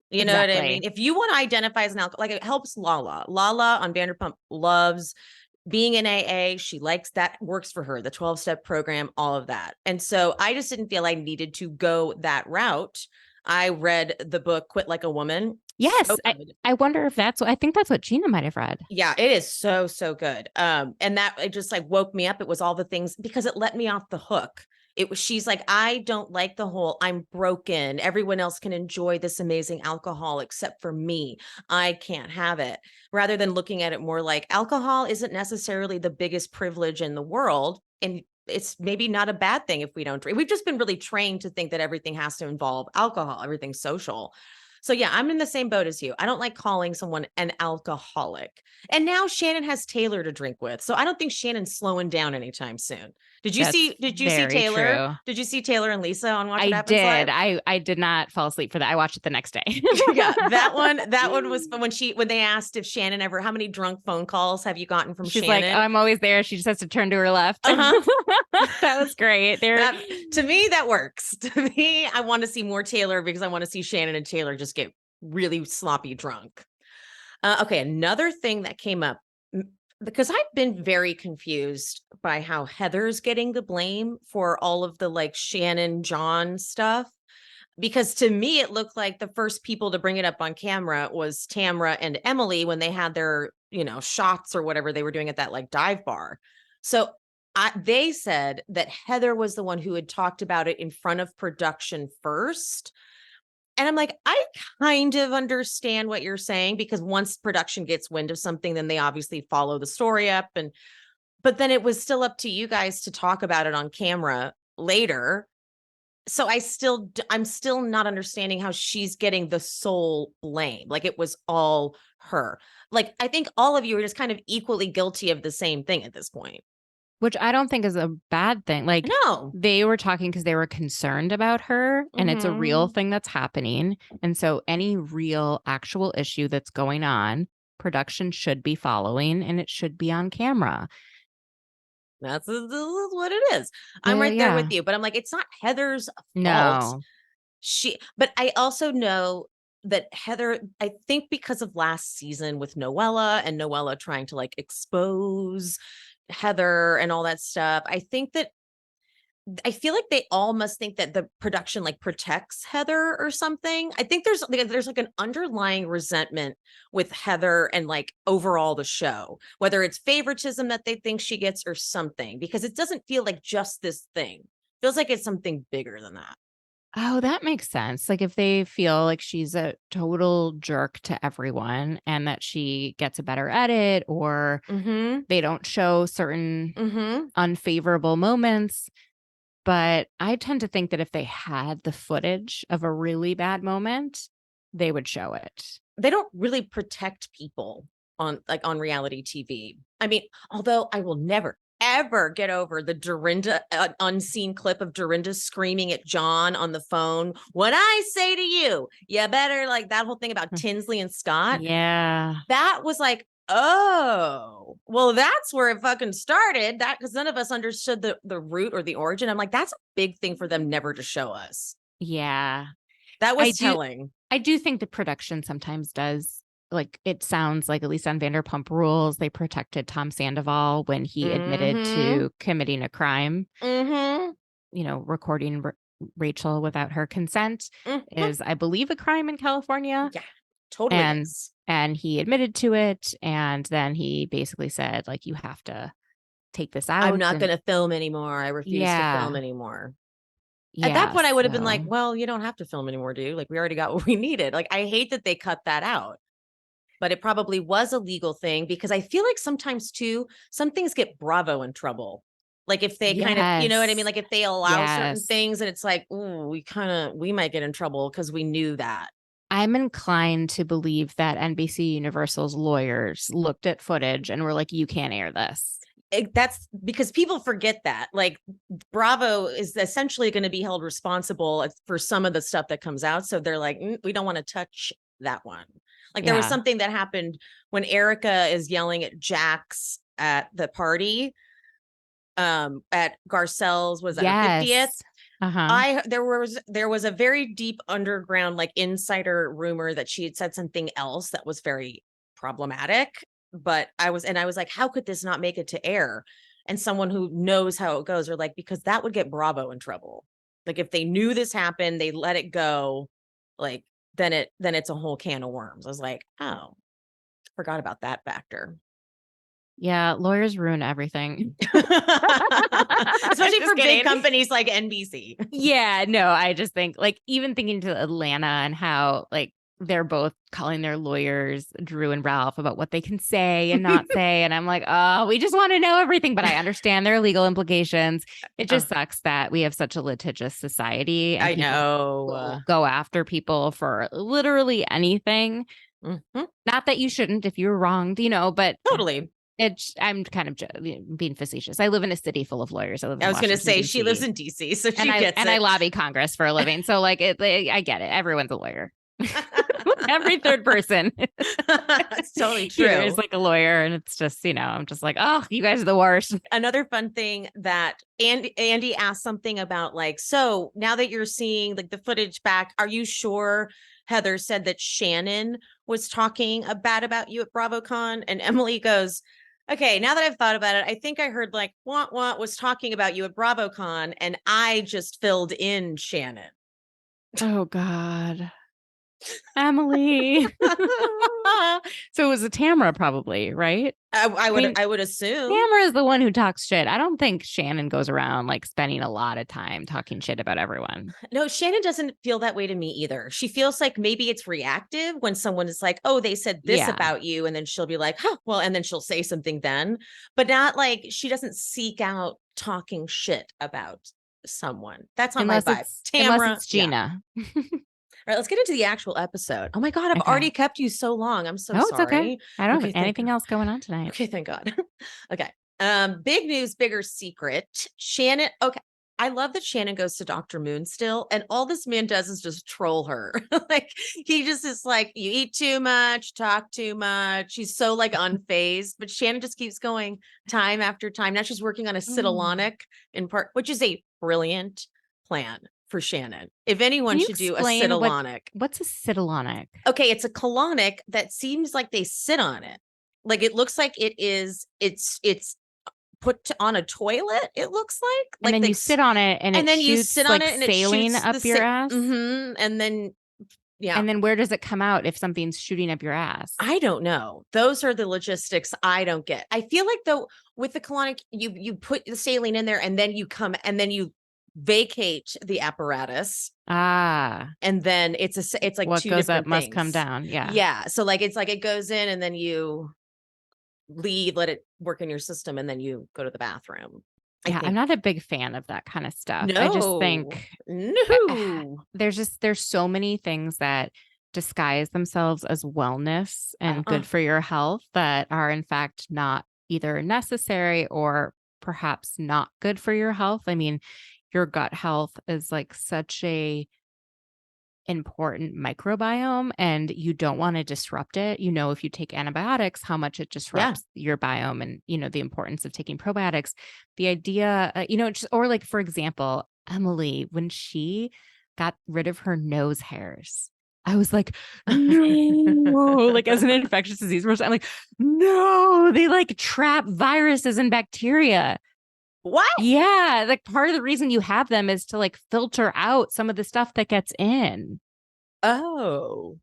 You know what I mean? If you want to identify as an alcoholic, like it helps Lala. Lala on Vanderpump loves being in AA. She likes that, works for her, the 12-step program, all of that. And so I just didn't feel I needed to go that route. I read the book, Quit Like a Woman, Yes, So good. I wonder if I think that's what Gina might have read. Yeah, it is so, so good. And that it just like woke me up. It was all the things because it let me off the hook. It was, she's like, I don't like the whole I'm broken. Everyone else can enjoy this amazing alcohol except for me. I can't have it. Rather than looking at it more like alcohol isn't necessarily the biggest privilege in the world. And it's maybe not a bad thing if we don't drink. We've just been really trained to think that everything has to involve alcohol, everything's social. So yeah, I'm in the same boat as you. I don't like calling someone an alcoholic. And now Shannon has Taylor to drink with. So I don't think Shannon's slowing down anytime soon. Did you That's see very Taylor? true. Did you see Taylor and Lisa on Watch I What Happens did. Live? I did not fall asleep for that. I watched it the next day. Yeah, that one was fun when they asked if Shannon ever, how many drunk phone calls have you gotten from She's like, Shannon? I'm always there. She just has to turn to her left. Uh-huh. That was great. To me, that works. To me, I want to see more Taylor because I want to see Shannon and Taylor just get really sloppy drunk. Okay, another thing that came up because I've been very confused by how Heather's getting the blame for all of the like Shannon John stuff. Because to me, it looked like the first people to bring it up on camera was Tamra and Emily when they had their, shots or whatever they were doing at that like dive bar. So they said that Heather was the one who had talked about it in front of production first. And I'm like, I kind of understand what you're saying because once production gets wind of something, then they obviously follow the story up. But then it was still up to you guys to talk about it on camera later. So I'm still not understanding how she's getting the sole blame. Like it was all her. Like, I think all of you are just kind of equally guilty of the same thing at this point. Which I don't think is a bad thing. Like, No. they were talking because they were concerned about her, and it's a real thing that's happening. And so any real actual issue that's going on, production should be following, and it should be on camera. This is what it is. I'm right there with you, but I'm like, it's not Heather's fault. No. But I also know that Heather, I think because of last season with Noella and Noella trying to like expose Heather and all that stuff, I feel like they all must think that the production like protects Heather or something. I think there's like an underlying resentment with Heather and like overall the show, whether it's favoritism that they think she gets or something, because it doesn't feel like just this thing. It feels like it's something bigger than that. Oh, that makes sense. Like if they feel like she's a total jerk to everyone and that she gets a better edit or they don't show certain unfavorable moments. But I tend to think that if they had the footage of a really bad moment, they would show it. They don't really protect people on reality TV. I mean, although I will never, ever get over the Dorinda unseen clip of Dorinda screaming at John on the phone. What I say to you, you better, like that whole thing about Tinsley and Scott. Yeah. That was like, oh, well, that's where it fucking started. That because none of us understood the root or the origin. I'm like, that's a big thing for them never to show us. Yeah. That was telling. I do think the production sometimes does, like, it sounds like, at least on Vanderpump Rules, they protected Tom Sandoval when he admitted to committing a crime. Recording Rachel without her consent is, I believe, a crime in California. Yeah, totally. And he admitted to it. And then he basically said, like, you have to take this out. I'm not going to film anymore. I refuse to film anymore. At that point, I would have been like, well, you don't have to film anymore, dude. Like, we already got what we needed. Like, I hate that they cut that out. But it probably was a legal thing because I feel like sometimes, too, some things get Bravo in trouble. Like, if they kind of, you know what I mean? Like, if they allow certain things and it's like, ooh, we might get in trouble because we knew that. I'm inclined to believe that NBC Universal's lawyers looked at footage and were like, you can't air this. That's because people forget that like Bravo is essentially going to be held responsible for some of the stuff that comes out. So they're like, we don't want to touch that one. Like there was something that happened when Erica is yelling at Jax at the party at Garcelle's, was that her 50th? There was a very deep underground like insider rumor that she had said something else that was very problematic. But I was like, how could this not make it to air? And someone who knows how it goes are like, because that would get Bravo in trouble. Like if they knew this happened, they let it go. Like then it's a whole can of worms. I was like, oh, forgot about that factor. Yeah, lawyers ruin everything. Especially Just for big kidding. companies like NBC. Yeah, no, I just think like even thinking to Atlanta and how like they're both calling their lawyers, Drew and Ralph, about what they can say and not say. And I'm like, oh, we just want to know everything. But I understand their legal implications. It just sucks that we have such a litigious society. And I people know. go after people for literally anything. Mhm. Not that you shouldn't if you're wronged, but Totally. I'm kind of being facetious. I live in a city full of lawyers. I live in I was going to Washington, say she DC. lives in DC, so she and gets it. I lobby Congress for a living. So like I get it. Everyone's a lawyer. Every third person. It's totally true. It's like a lawyer, and it's just I'm just like, oh, you guys are the worst. Another fun thing that Andy asked something about like, so now that you're seeing like the footage back, are you sure Heather said that Shannon was talking bad about you at BravoCon? And Emily goes, okay, now that I've thought about it, I think I heard like Want was talking about you at BravoCon, and I just filled in Shannon. Oh God. Emily. So it was a Tamara, probably, right? I would assume Tamara is the one who talks shit. I don't think Shannon goes around like spending a lot of time talking shit about everyone. No, Shannon doesn't feel that way to me either. She feels like maybe it's reactive when someone is like, oh, they said this about you. And then she'll be like, huh, well, and then she'll say something then, but not like she doesn't seek out talking shit about someone. That's not my vibe. Tamara, unless it's Gina. Yeah. All right, let's get into the actual episode. Oh my God, I've already kept you so long. I'm so sorry. It's okay. I don't have anything else going on tonight. Okay, thank God. Okay. Big news, bigger secret. Shannon. Okay. I love that Shannon goes to Dr. Moon still, and all this man does is just troll her. Like he just is like, you eat too much, talk too much. She's so like unfazed, but Shannon just keeps going time after time. Now she's working on a Cytolonic in part, which is a brilliant plan for Shannon. If anyone should do a Cytolonic. What's a Cytolonic? Okay, it's a colonic that seems like they sit on it. Like it looks like it's put on a toilet, it looks like. And then you sit on it and then you sit on it and saline up your ass. And then And then where does it come out if something's shooting up your ass? I don't know. Those are the logistics I don't get. I feel like though with the colonic, you put the saline in there and then you vacate the apparatus. And then it's like what two goes different up must things. come down. Yeah. Yeah. So like it's like it goes in and then you let it work in your system, and then you go to the bathroom. Yeah, I'm not a big fan of that kind of stuff. No, I just think there's so many things that disguise themselves as wellness and good for your health that are in fact not either necessary or perhaps not good for your health. I mean, your gut health is like such a important microbiome, and you don't want to disrupt it. If you take antibiotics, how much it disrupts your biome, and the importance of taking probiotics. The idea, or like, for example, Emily, when she got rid of her nose hairs, I was like, no, like as an infectious disease person, I'm like, no, they like trap viruses and bacteria. What? Yeah, like part of the reason you have them is to like filter out some of the stuff that gets in. Oh.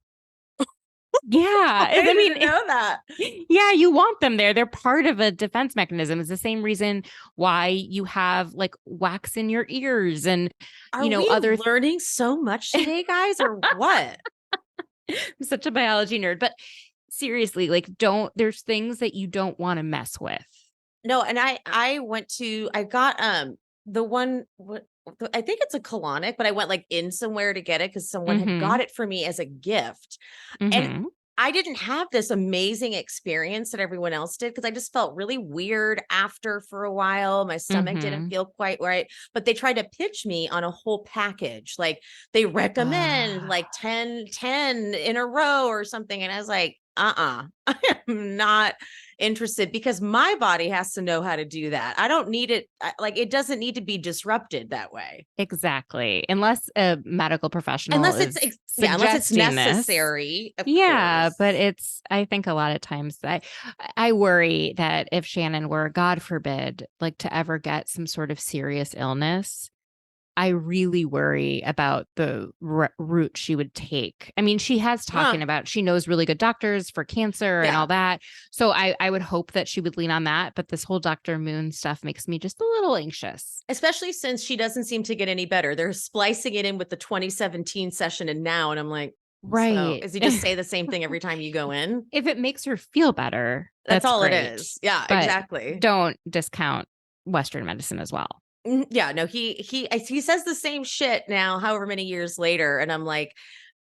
Yeah. I didn't know that. Yeah, you want them there. They're part of a defense mechanism. It's the same reason why you have like wax in your ears and we learning so much today, guys, or what? I'm such a biology nerd, but seriously, like there's things that you don't want to mess with. No, and I got the one I think it's a colonic, but I went like in somewhere to get it because someone had got it for me as a gift. And I didn't have this amazing experience that everyone else did because I just felt really weird after for a while. My stomach didn't feel quite right, but they tried to pitch me on a whole package. Like they recommend like 10 in a row or something. And I was like, I am not interested because my body has to know how to do that. I don't need it. Like it doesn't need to be disrupted that way. Exactly. Unless a medical professional unless it's necessary. Yeah. But I think a lot of times I worry that if Shannon were, God forbid, like to ever get some sort of serious illness, I really worry about the route she would take. I mean, she has talking about, she knows really good doctors for cancer and all that. So I would hope that she would lean on that. But this whole Dr. Moon stuff makes me just a little anxious. Especially since she doesn't seem to get any better. They're splicing it in with the 2017 session and now, and I'm like, right. So is he just say the same thing every time you go in? If it makes her feel better, that's all great. it is. Yeah, But exactly. Don't discount Western medicine as well. Yeah, no, he says the same shit now, however many years later. And I'm like,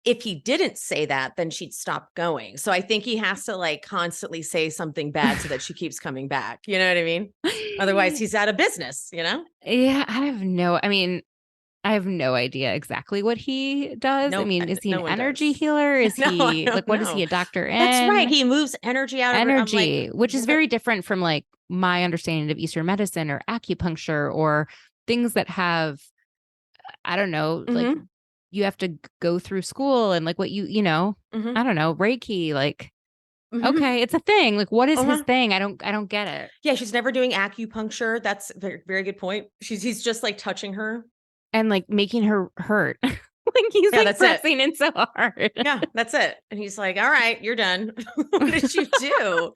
if he didn't say that, then she'd stop going. So I think he has to like constantly say something bad so that she keeps coming back. You know what I mean? Otherwise he's out of business, you know? Yeah, I have no idea exactly what he does. I mean, is he an energy healer? Is he like, what is he, a doctor in? That's right. He moves energy out of energy, which is very different from like my understanding of Eastern medicine or acupuncture or things that have, I don't know, like you have to go through school and like what you know, I don't know, Reiki, like, okay, it's a thing. Like, what is his thing? I don't get it. Yeah. She's never doing acupuncture. That's a very, very good point. He's just like touching her. And like making her hurt. Like he's like pressing in so hard. Yeah, that's it. And he's like, all right, you're done. What did you do?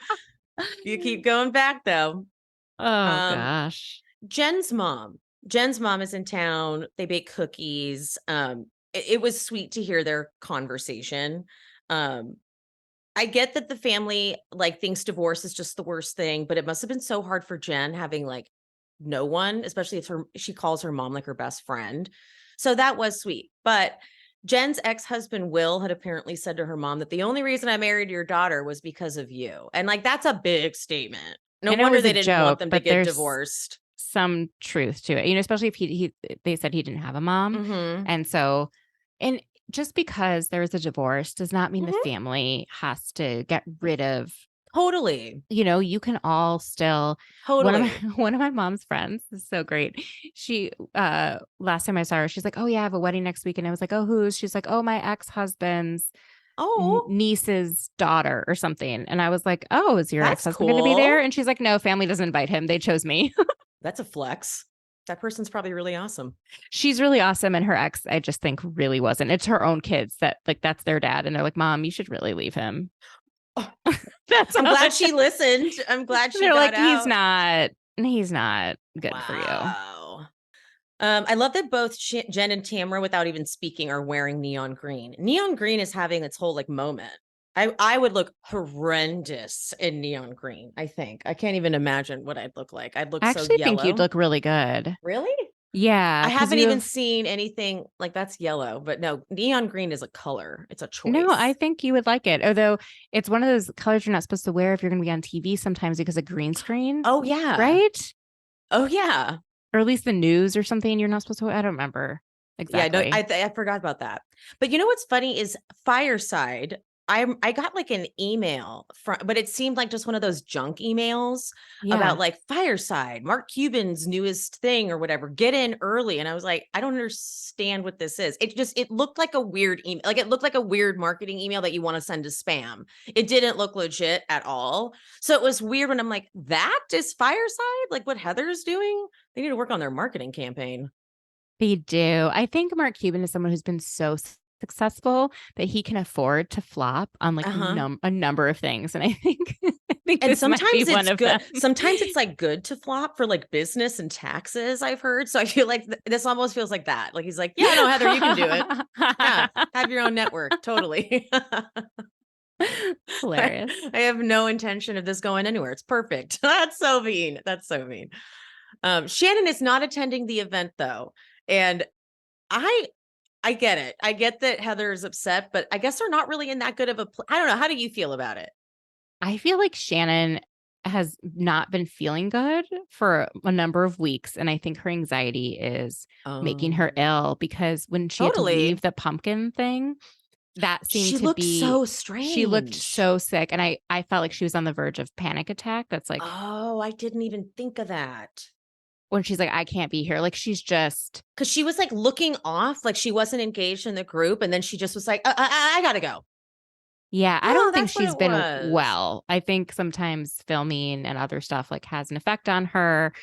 You keep going back though. Oh gosh. Jen's mom is in town. They bake cookies. It was sweet to hear their conversation. I get that the family like thinks divorce is just the worst thing, but it must have been so hard for Jen having like no one, especially if she calls her mom like her best friend. So that was sweet. But Jen's ex-husband, Will, had apparently said to her mom that the only reason I married your daughter was because of you. And like, that's a big statement. No wonder they didn't want them to get divorced. Some truth to it, you know, especially if they said he didn't have a mom. And so, and just because there is a divorce does not mean the family has to get rid of. Totally. You know, you can all still. Totally. One of my mom's friends is so great. She last time I saw her, she's like, oh yeah, I have a wedding next week. And I was like, oh, who's? She's like, oh, my ex-husband's niece's daughter or something. And I was like, oh, is your ex-husband going to be there? And she's like, no, family doesn't invite him. They chose me. That's a flex. That person's probably really awesome. She's really awesome. And her ex, I just think really wasn't. It's her own kids that like, that's their dad. And they're like, Mom, you should really leave him. Oh. I'm glad she listened. I'm glad she got like, out. He's not good for you. I love that both Jen and Tamara, without even speaking, are wearing neon green. Neon green is having its whole like moment. I would look horrendous in neon green. I think I can't even imagine what I'd look like. I'd look so yellow. I actually think you'd look really good. Really? Yeah. I haven't even seen anything like that's yellow, but no, neon green is a color. It's a choice. No, I think you would like it. Although it's one of those colors you're not supposed to wear if you're going to be on TV sometimes because of green screen. Oh, yeah. Right? Oh, yeah. Or at least the news or something you're not supposed to wear. I don't remember exactly. Yeah, no, I forgot about that. But you know what's funny is Fireside. I got like an email from, but it seemed like just one of those junk emails about like Fireside, Mark Cuban's newest thing or whatever. Get in early, and I was like, I don't understand what this is. It looked like a weird email, like it looked like a weird marketing email that you want to send to spam. It didn't look legit at all, so it was weird when I'm like, that is Fireside, like what Heather's doing. They need to work on their marketing campaign. They do. I think Mark Cuban is someone who's been so successful that he can afford to flop on like a number of things, and I think and sometimes it's good. Sometimes it's like good to flop for like business and taxes, I've heard. So I feel like this almost feels like that. Like he's like, yeah, no, Heather, you can do it. Yeah, have your own network. Totally. Hilarious. I have no intention of this going anywhere. It's perfect. That's so mean. That's so mean. Shannon is not attending the event though, and I get it. I get that Heather is upset, but I guess they're not really in that good of a I don't know. How do you feel about it? I feel like Shannon has not been feeling good for a number of weeks. And I think her anxiety is making her ill because when she had to leave the pumpkin thing, that seemed to be so strange. She looked so sick. And I felt like she was on the verge of panic attack. That's like, oh, I didn't even think of that. When she's like, I can't be here. Like she's just. Because she was like looking off, like she wasn't engaged in the group. And then she just was like, I gotta go. Yeah, I don't think she's been well. I think sometimes filming and other stuff like has an effect on her.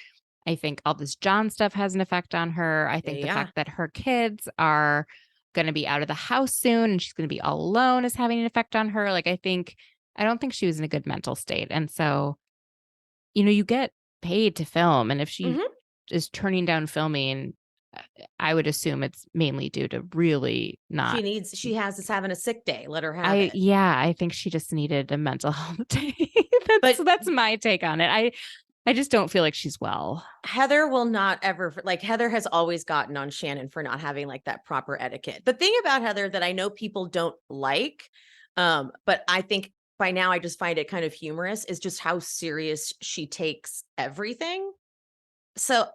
I think all this John stuff has an effect on her. I think the Yeah. fact that her kids are going to be out of the house soon and she's going to be all alone is having an effect on her. Like, I don't think she was in a good mental state. And so, you get paid to film. And if she Mhm. is turning down filming, I would assume it's mainly due to really not. She is having a sick day. Let her have it. I think she just needed a mental health day. But- that's my take on it. I just don't feel like she's well. Heather will not ever, like, Heather has always gotten on Shannon for not having like that proper etiquette. The thing about Heather that I know people don't like, but I think by now I just find it kind of humorous, is just how serious she takes everything. So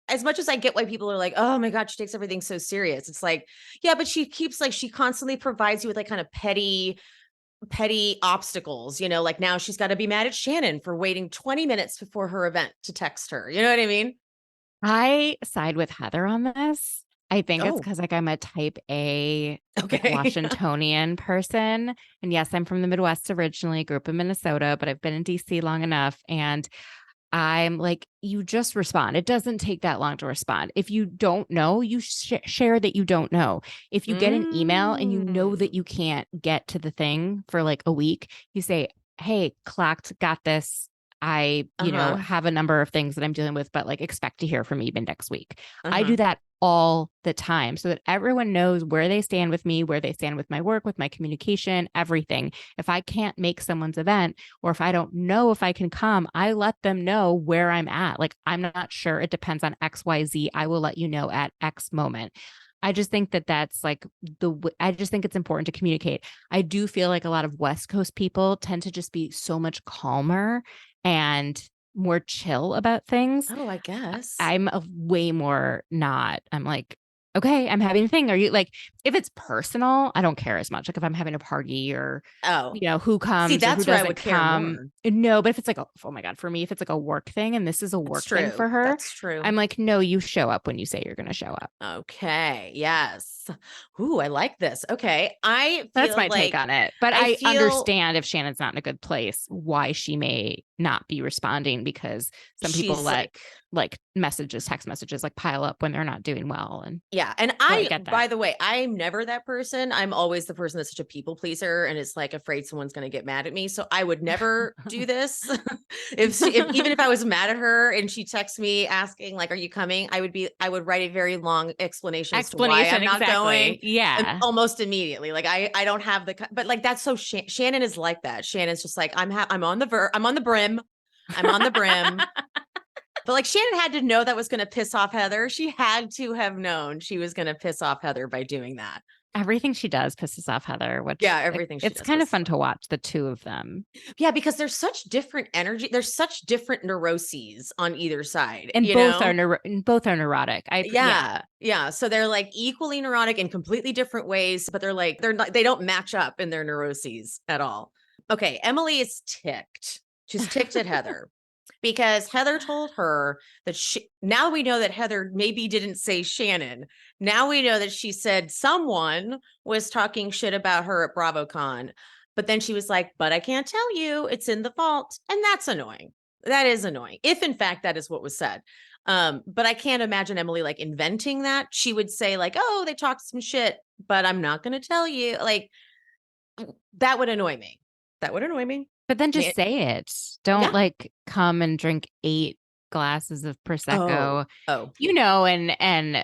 as much as I get why people are like, oh my God, she takes everything so serious. It's like, yeah, but she constantly provides you with like kind of petty obstacles, like now she's got to be mad at Shannon for waiting 20 minutes before her event to text her. You know what I mean? I side with Heather on this. I think it's Oh. because like I'm a type A Okay. Washingtonian person. And yes, I'm from the Midwest originally, grew up in Minnesota, but I've been in DC long enough. And I'm like, you just respond. It doesn't take that long to respond. If you don't know, you share that you don't know. If you get an email and you know that you can't get to the thing for like a week, you say, hey, clocked, got this. I, have a number of things that I'm dealing with, but like expect to hear from me even next week. I do that all the time so that everyone knows where they stand with me, where they stand with my work, with my communication, everything. If I can't make someone's event, or if I don't know if I can come, I let them know where I'm at. Like, I'm not sure. It depends on XYZ. I will let you know at X moment. I just think that that's like I just think it's important to communicate. I do feel like a lot of West Coast people tend to just be so much calmer and more chill about things. Oh, I guess. I'm a way more not. I'm like, okay, I'm having a thing. Are you like, if it's personal, I don't care as much. Like if I'm having a party or, who comes See, or that's who where I doesn't would care come. more. No, but if it's like, oh my God, for me, if it's like a work thing and this is a work thing for her, That's true. I'm like, no, you show up when you say you're going to show up. Okay. Yes. Ooh, I like this. Okay. That's my take on it. But I understand if Shannon's not in a good place, why she may not be responding, because some people let like messages, text messages like pile up when they're not doing well. And yeah. And by the way, I'm never that person. I'm always the person that's such a people pleaser and is like afraid someone's going to get mad at me. So I would never do this. Even if I was mad at her and she texts me asking like, are you coming? I would write a very long explanation as to why I'm not going. Yeah. Almost immediately. Like I don't have but like, that's so Shannon is like that. Shannon's just like, I'm on the brim. I'm on the brim. But like Shannon had to know that was going to piss off Heather. She had to have known she was going to piss off Heather by doing that. Everything she does pisses off Heather, which everything she does. It's kind of fun to watch the two of them. Yeah, because there's such different energy. There's such different neuroses on either side. And both are neurotic. Yeah. So they're like equally neurotic in completely different ways, but they don't match up in their neuroses at all. Okay, Emily is ticked. She's ticked at Heather. Because Heather told her that now we know that Heather maybe didn't say Shannon. Now we know that she said someone was talking shit about her at BravoCon. But then she was like, but I can't tell you, it's in the vault. And that's annoying. That is annoying. If in fact that is what was said. But I can't imagine Emily like inventing that. She would say like, oh, they talked some shit, but I'm not going to tell you. Like, that would annoy me. But then just say it. Don't like come and drink 8 glasses of Prosecco. And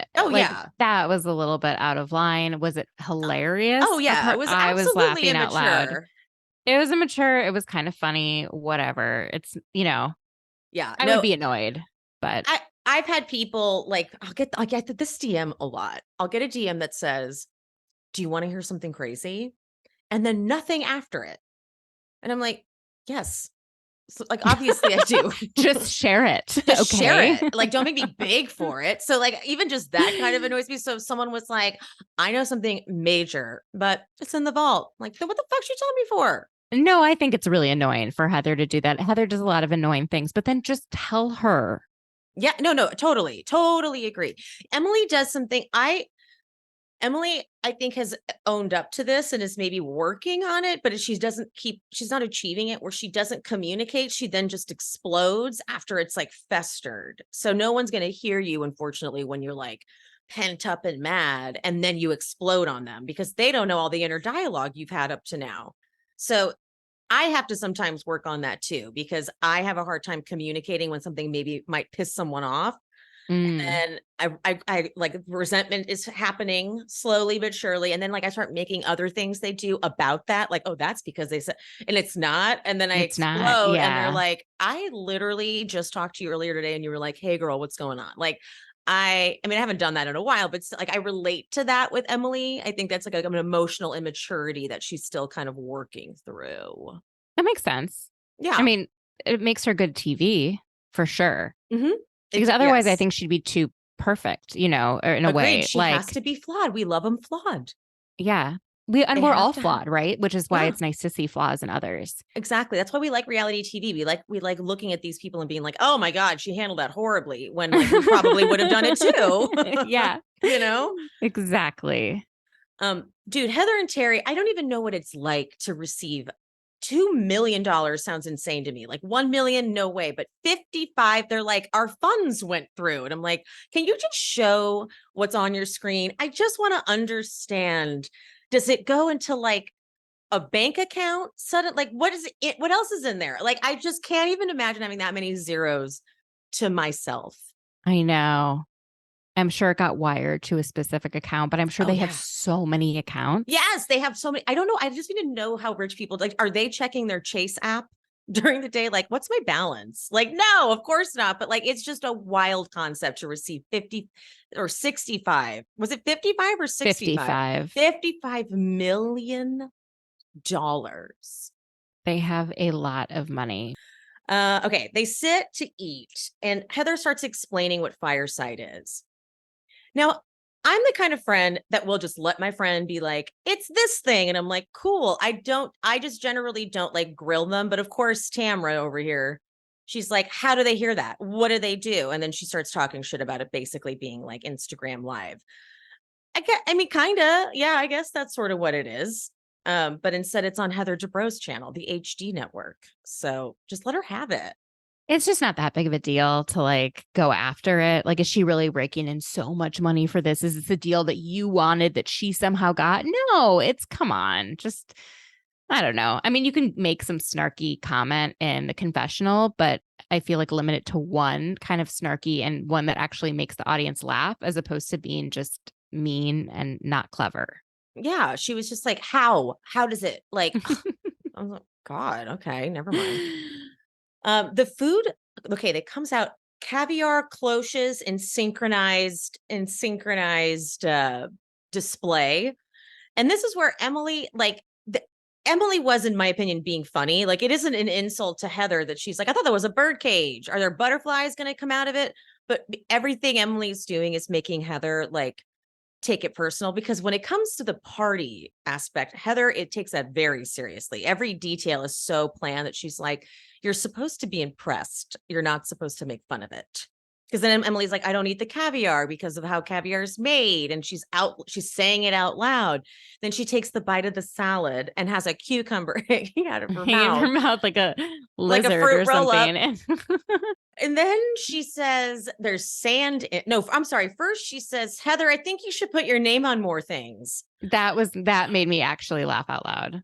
that was a little bit out of line. Was it hilarious? Oh yeah, it was I was laughing immature. out loud. It was immature. It was kind of funny. Whatever. It's I would be annoyed, but I've had people like I'll get this DM a lot. I'll get a DM that says, "Do you want to hear something crazy?" And then nothing after it. And I'm like, yes. So, like, obviously I do. Just share it. Just share it. Like, don't make me beg for it. So like, even just that kind of annoys me. So if someone was like, I know something major, but it's in the vault. Like, then what the fuck you telling me for? No, I think it's really annoying for Heather to do that. Heather does a lot of annoying things, but then just tell her. Yeah, no, totally agree. Emily does something. Emily, I think, has owned up to this and is maybe working on it, but if she's not achieving it where she doesn't communicate. She then just explodes after it's like festered. So no one's going to hear you, unfortunately, when you're like pent up and mad and then you explode on them because they don't know all the inner dialogue you've had up to now. So I have to sometimes work on that too, because I have a hard time communicating when something maybe might piss someone off. And I like resentment is happening slowly but surely. And then like I start making other things they do about that. Like, oh, that's because they said, and it's not. And then I It's not. explode and they're Yeah. like, I literally just talked to you earlier today and you were like, hey girl, what's going on? Like, I mean, I haven't done that in a while, but like I relate to that with Emily. I think that's like an emotional immaturity that she's still kind of working through. That makes sense. Yeah. I mean, it makes her good TV for sure. Mhm. Because otherwise I Yes. think she'd be too perfect, you know, or in a way. Agreed. She Like, has to be flawed. We love them flawed. yeah. They We're have all to have- flawed, right? Which is why Yeah. it's nice to see flaws in others. Exactly. That's why we like reality TV. We like looking at these people and being like, oh my God, she handled that horribly when like we probably would have done it too. Yeah. You know? Exactly. Dude, Heather and Terry, I don't even know what it's like to receive $2 million. Sounds insane to me. Like 1 million, no way. But 55, they're like, our funds went through. And I'm like, can you just show what's on your screen? I just want to understand. Does it go into like a bank account? Sudden, like, what is it? What else is in there? Like, I just can't even imagine having that many zeros to myself. I know. I'm sure it got wired to a specific account, but I'm sure Oh, they yeah. have so many accounts. Yes, they have so many. I don't know. I just need to know how rich people like. Are they checking their Chase app during the day? Like, what's my balance? Like, no, of course not. But like, it's just a wild concept to receive 50 or 65. Was it 55 or 65? 55. $55 million. They have a lot of money. Okay, they sit to eat, and Heather starts explaining what fireside is. Now, I'm the kind of friend that will just let my friend be like, it's this thing. And I'm like, cool. I just generally don't like grill them. But of course, Tamra over here, she's like, how do they hear that? What do they do? And then she starts talking shit about it basically being like Instagram Live. I mean, kind of. Yeah, I guess that's sort of what it is. But instead, it's on Heather Dubrow's channel, the HD network. So just let her have it. It's just not that big of a deal to like go after it. Like, is she really raking in so much money for this? Is this a deal that you wanted that she somehow got? No, come on. Just, I don't know. I mean, you can make some snarky comment in the confessional, but I feel like limit it to one kind of snarky and one that actually makes the audience laugh as opposed to being just mean and not clever. Yeah, she was just like, how does it like, I was like, God, okay, never mind. The food, okay, that comes out caviar cloches in synchronized display. And this is where Emily, like Emily was, in my opinion, being funny. Like, it isn't an insult to Heather that she's like, I thought that was a bird cage. Are there butterflies going to come out of it? But everything Emily's doing is making Heather like take it personal, because when it comes to the party aspect, Heather, it takes that very seriously. Every detail is so planned that she's like, you're supposed to be impressed. You're not supposed to make fun of it. Because then Emily's like, I don't eat the caviar because of how caviar is made. And she's saying it out loud. Then she takes the bite of the salad and has a cucumber hanging out of her mouth. Like a Like a lizard fruit or something. And then she says there's sand in, no, I'm sorry. First she says, Heather, I think you should put your name on more things. That made me actually laugh out loud.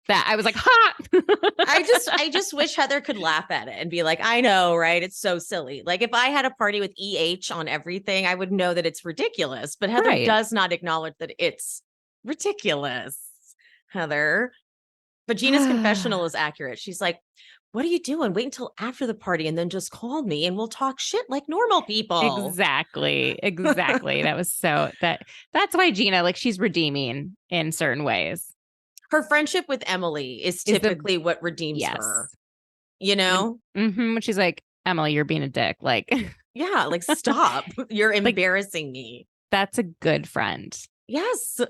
That I was like, ha! I just wish Heather could laugh at it and be like, I know, right? It's so silly. Like, if I had a party with EH on everything, I would know that it's ridiculous. But Heather Right. does not acknowledge that it's ridiculous, Heather. But Gina's confessional is accurate. She's like, what are you doing? Wait until after the party and then just call me and we'll talk shit like normal people. Exactly. That was that's why Gina, like, she's redeeming in certain ways. Her friendship with Emily is typically what redeems her, you know? When she's like, Emily, you're being a dick. Like, yeah, like, stop. You're embarrassing me. That's a good friend. Yes.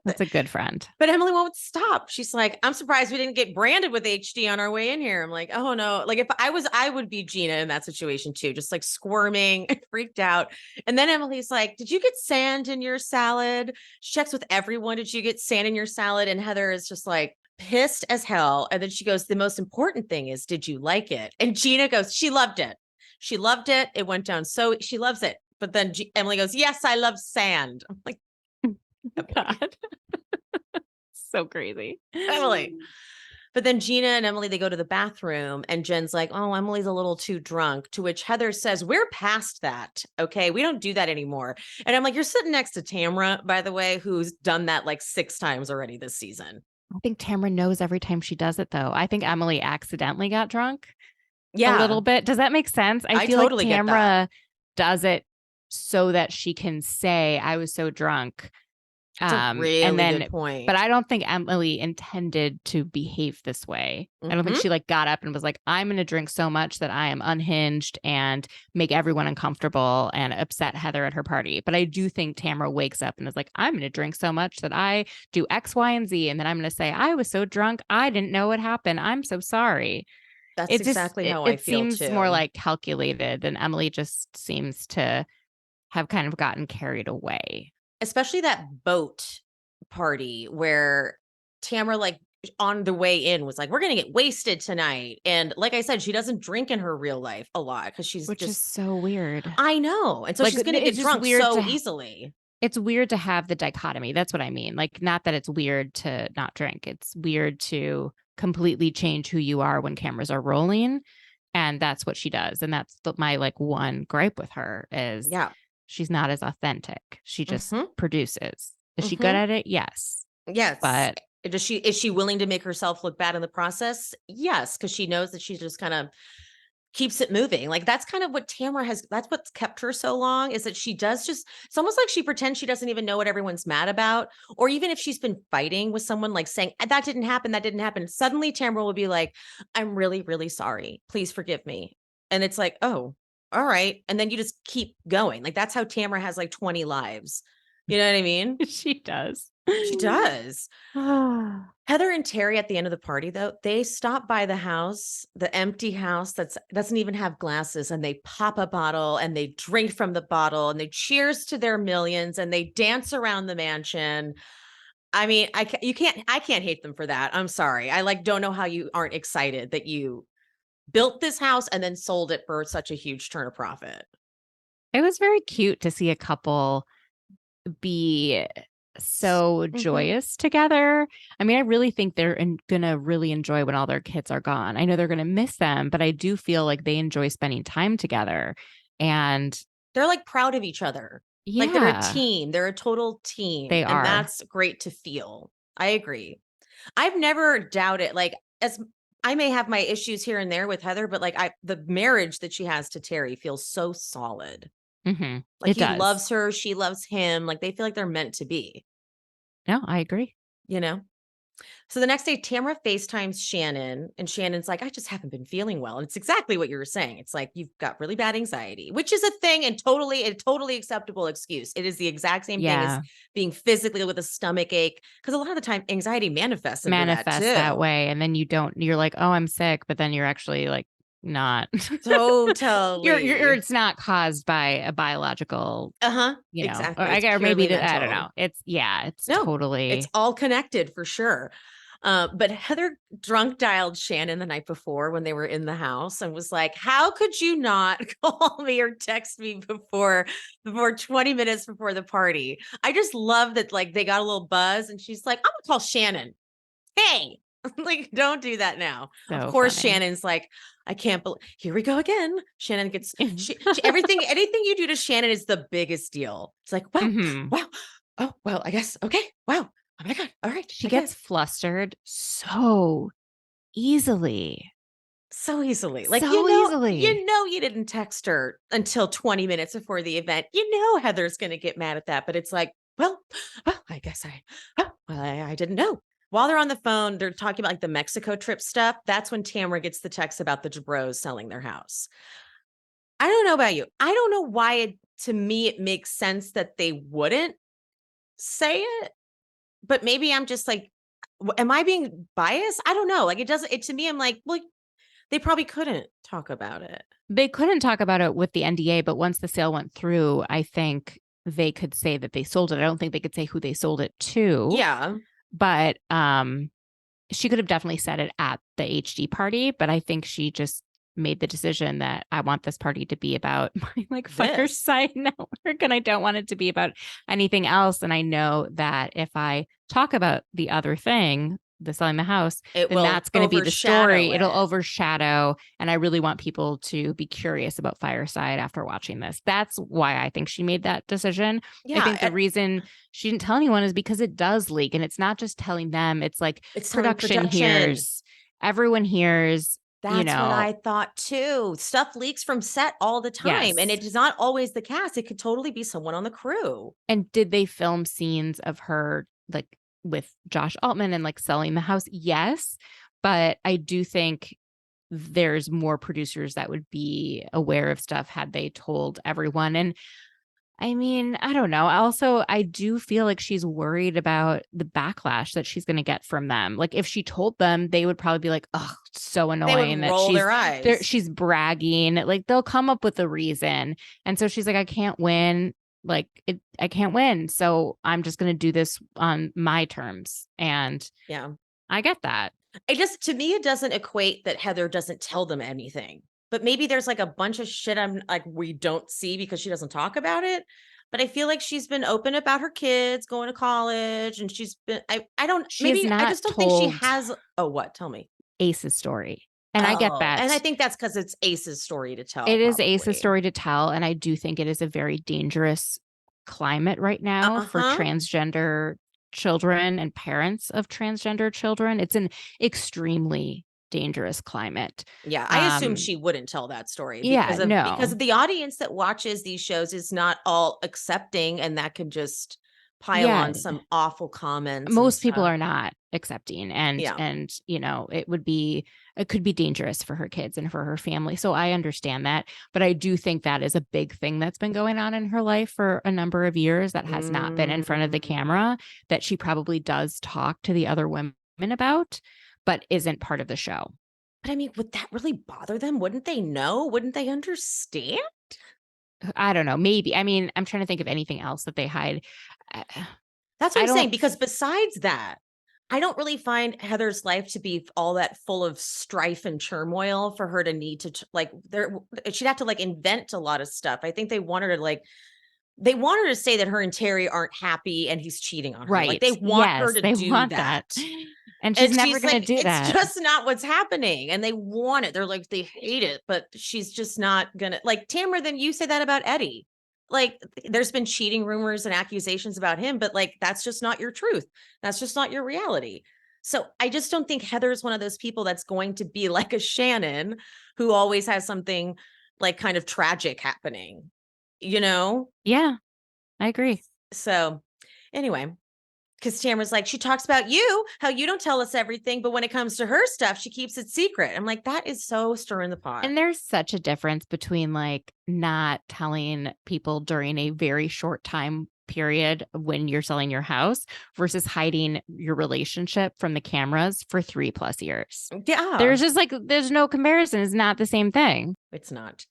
That's a good friend. But Emily won't stop. She's like, I'm surprised we didn't get branded with HD on our way in here. I'm like, oh no. Like if I would be Gina in that situation too, just like squirming, freaked out. And then Emily's like, did you get sand in your salad? She checks with everyone. Did you get sand in your salad? And Heather is just like pissed as hell. And then she goes, the most important thing is, did you like it? And Gina goes, she loved it. She loved it. It went down. So she loves it. But then Emily goes, yes, I love sand. I'm like, God. So crazy. Emily. But then Gina and Emily, they go to the bathroom and Jen's like, oh, Emily's a little too drunk, to which Heather says, we're past that. Okay. We don't do that anymore. And I'm like, you're sitting next to Tamra, by the way, who's done that like 6 times already this season. I think Tamara knows every time she does it, though. I think Emily accidentally got drunk Yeah. a little bit. Does that make sense? I feel totally like get Tamara that. does it so that she can say, I was so drunk. That's a really and then, good point. but I don't think Emily intended to behave this way. I don't think she like got up and was like, I'm going to drink so much that I am unhinged and make everyone uncomfortable and upset Heather at her party. But I do think Tamara wakes up and is like, I'm going to drink so much that I do X, Y, and Z. And then I'm going to say, I was so drunk. I didn't know what happened. I'm so sorry. That's It exactly just, how it I feel seems too. more like calculated, and Emily just seems to have kind of gotten carried away. Especially that boat party where Tamara, like on the way in, was like, we're going to get wasted tonight. And like I said, she doesn't drink in her real life a lot because she's Which just is so weird. I know. And so Like, she's going to it's get just drunk weird so to easily. It's weird to have the dichotomy. That's what I mean. Like, not that it's weird to not drink. It's weird to completely change who you are when cameras are rolling. And that's what she does. And that's my like one gripe with her is Yeah. she's not as authentic. She just produces. Is she Mm-hmm. good at it? Yes. Yes. But is she willing to make herself look bad in the process? Yes, because she knows that she just kind of keeps it moving. Like that's kind of what Tamara has. That's what's kept her so long, is that she does just, it's almost like she pretends she doesn't even know what everyone's mad about. Or even if she's been fighting with someone, like saying, that didn't happen, that didn't happen. Suddenly Tamara will be like, I'm really, really sorry. Please forgive me. And it's like, oh, all right. And then you just keep going. Like that's how Tamara has like 20 lives. You know what I mean? she does. She does. Heather and Terry at the end of the party, though, they stop by the house, the empty house that doesn't even have glasses, and they pop a bottle and they drink from the bottle and they cheers to their millions and they dance around the mansion. I mean, I can't hate them for that. I'm sorry. I like don't know how you aren't excited that you built this house and then sold it for such a huge turn of profit. It was very cute to see a couple be so joyous together. I mean, I really think they're gonna really enjoy when all their kids are gone. I know they're gonna miss them, but I do feel like they enjoy spending time together. And they're like proud of each other. Yeah. Like they're a team. They're a total team. They are. And that's great to feel. I agree. I've never doubted, like, as I may have my issues here and there with Heather, but like the marriage that she has to Terry feels so solid. Like he loves her, she loves him. Like they feel like they're meant to be. No, I agree. You know? So the next day, Tamara FaceTimes Shannon, and Shannon's like, I just haven't been feeling well. And it's exactly what you were saying. It's like, you've got really bad anxiety, which is a thing and a totally acceptable excuse. It is the exact same thing as being physically with a stomach ache. Because a lot of the time, anxiety manifests that way. And then you're like, oh, I'm sick. But then you're actually like, not totally. you're it's not caused by a biological you know, exactly. or maybe I don't know, it's totally, it's all connected for sure. But Heather drunk dialed Shannon the night before when they were in the house and was like, how could you not call me or text me before 20 minutes before the party? I just love that, like, they got a little buzz and she's like, I'm gonna call Shannon. Hey, like, don't do that now. So of course, funny. Shannon's like, I can't believe, here we go again. Shannon gets everything, anything you do to Shannon is the biggest deal. It's like, wow, wow. Oh, well, I guess. Okay. Wow. Oh my God. All right. She gets flustered so easily. So easily. Like, so easily. You didn't text her until 20 minutes before the event. Heather's going to get mad at that, but it's like, well, I guess I didn't know. While they're on the phone, they're talking about like the Mexico trip stuff. That's when Tamara gets the text about the Dubrows selling their house. I don't know about you. I don't know why to me, it makes sense that they wouldn't say it. but maybe I'm just like, am I being biased? I don't know. Like, to me, I'm like, well, they probably couldn't talk about it. They couldn't talk about it with the NDA, but once the sale went through, I think they could say that they sold it. I don't think they could say who they sold it to. Yeah. But she could have definitely said it at the HD party, but I think she just made the decision that I want this party to be about my like Fireside Network, and I don't want it to be about anything else. And I know that if I talk about the other thing, the selling the house, then that's going to be the story. It'll overshadow. And I really want people to be curious about Fireside after watching this. That's why I think she made that decision. Yeah, I think the reason she didn't tell anyone is because it does leak, and it's not just telling them. It's like production hears, everyone hears. That's what I thought too. Stuff leaks from set all the time. And it is not always the cast. It could totally be someone on the crew. And did they film scenes of her like with Josh Altman and like selling the house? Yes. But I do think there's more producers that would be aware of stuff had they told everyone. And I mean, I don't know. Also, I do feel like she's worried about the backlash that she's going to get from them. Like if she told them, they would probably be like, oh, so annoying that their eyes. She's bragging. Like they'll come up with a reason. And so she's like, I can't win. Like I can't win. So I'm just going to do this on my terms. And yeah, I get that. To me, it doesn't equate that Heather doesn't tell them anything. But maybe there's like a bunch of shit we don't see because she doesn't talk about it. But I feel like she's been open about her kids going to college, and she's been, I just don't think she has. Oh, what? Tell me. Ace's story. And I get that. And I think that's because it's Ace's story to tell. It is Ace's story to tell. And I do think it is a very dangerous climate right now for transgender children and parents of transgender children. It's an extremely dangerous climate. Yeah, I assume she wouldn't tell that story because the audience that watches these shows is not all accepting, and that could just pile on some awful comments. Most people are not accepting, and it could be dangerous for her kids and for her family. So I understand that, but I do think that is a big thing that's been going on in her life for a number of years that has not been in front of the camera, that she probably does talk to the other women about, but isn't part of the show. But I mean, would that really bother them? Wouldn't they know? Wouldn't they understand? I don't know. Maybe. I mean, I'm trying to think of anything else that they hide. That's what I'm saying. Because besides that, I don't really find Heather's life to be all that full of strife and turmoil for her to need to she'd have to invent a lot of stuff. I think they want her to say that her and Terry aren't happy and he's cheating on her. Right. Like they want her to do that. And she's never going to do that. It's just not what's happening. And they want it. They're like, they hate it, but she's just not going to. Like, Tamara, then you say that about Eddie. Like, there's been cheating rumors and accusations about him, but that's just not your truth. That's just not your reality. So I just don't think Heather's one of those people that's going to be like a Shannon who always has something kind of tragic happening, Yeah, I agree. So anyway, because Tamara's like, she talks about you, how you don't tell us everything, but when it comes to her stuff, she keeps it secret. I'm like, that is so stirring the pot. And there's such a difference between not telling people during a very short time period when you're selling your house versus hiding your relationship from the cameras for 3+ years. Yeah. There's just there's no comparison. It's not the same thing. It's not.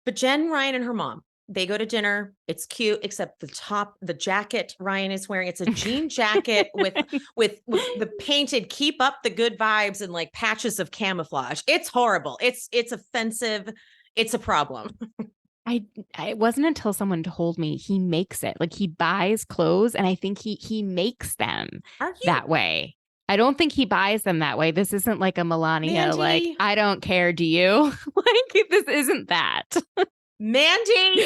But Jen, Ryan, and her mom, they go to dinner. It's cute, except the jacket Ryan is wearing. It's a jean jacket with the painted "keep up the good vibes" and patches of camouflage. It's horrible. It's offensive. It's a problem. It wasn't until someone told me he makes it. He buys clothes, and I think he makes them that way. I don't think he buys them that way. This isn't like a Melania, Mandy. I don't care, do you? This isn't that. Mandy,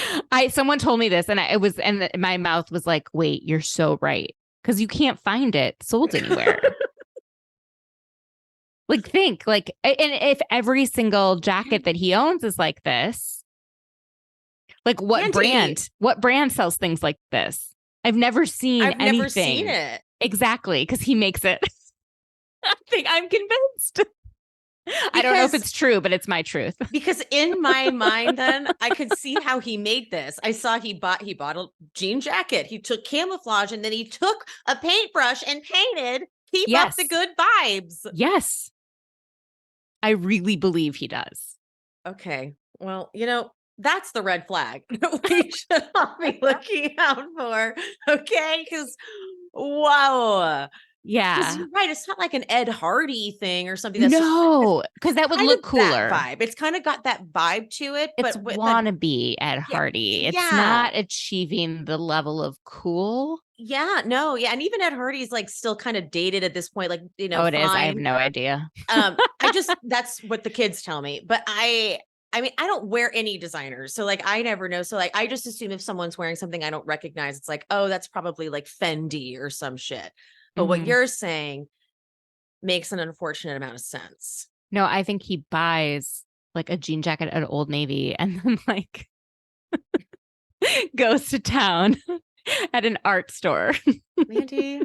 someone told me this, and my mouth was like, wait, you're so right. Because you can't find it sold anywhere. And if every single jacket that he owns is like this, what brand sells things like this? I've never seen anything. Never seen it. Exactly, because he makes it. I'm convinced. I don't know if Because- it's true, but it's my truth. Because in my mind, then I could see how he made this. I saw he bought a jean jacket. He took camouflage and then he took a paintbrush and painted "Keep Up the Yes. Good Vibes." Yes. I really believe he does. Okay. Well, that's the red flag we should all be looking out for. Okay. Because, wow. Because Yeah. you're right. It's not like an Ed Hardy thing or something. That's No, because that would kind look of cooler. that vibe. It's kind of got that vibe to it. It's But with wannabe Ed Hardy. It's yeah. not achieving the level of cool. Yeah, no, yeah, and even Ed Hardy's like still kind of dated at this point, like Oh, it is. I have fine. no idea. I just that's what the kids tell me, but I mean, I don't wear any designers, so like I never know. So like I just assume if someone's wearing something I don't recognize, it's like, oh, that's probably like Fendi or some shit. But what Mhm. you're saying makes an unfortunate amount of sense. No, I think he buys like a jean jacket at Old Navy and then like goes to town at an art store. Mandy,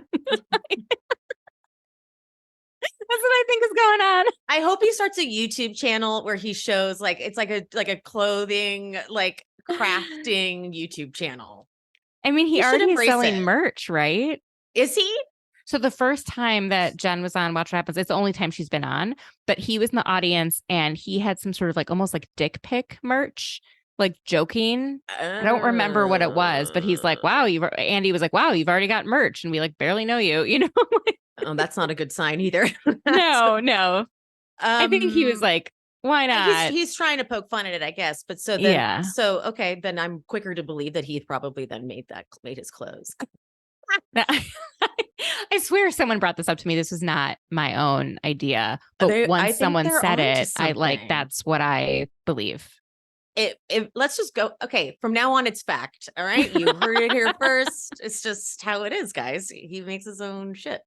That's what I think is going on. I hope he starts a YouTube channel where he shows like it's like a clothing like crafting YouTube channel. I mean, he He should already is embrace selling it. merch, right? Is he? So the first time that Jen was on Watch What Happens, it's the only time she's been on, but he was in the audience and he had some sort of like almost like dick pic merch, like joking. I don't remember what it was, but he's like, wow, Andy was like, wow, you've already got merch and we like barely know you, you know? Oh, that's not a good sign either. No. I think he was like, why not? He's trying to poke fun at it, I guess. But so then, Yeah. so okay, then I'm quicker to believe that he probably then made his clothes. I swear someone brought this up to me. This was not my own idea, but I once think someone they're said onto it, I like something. that's what I believe. Let's just go. Okay, from now on, it's fact. All right, you heard it here first. It's just how it is, guys. He makes his own shit.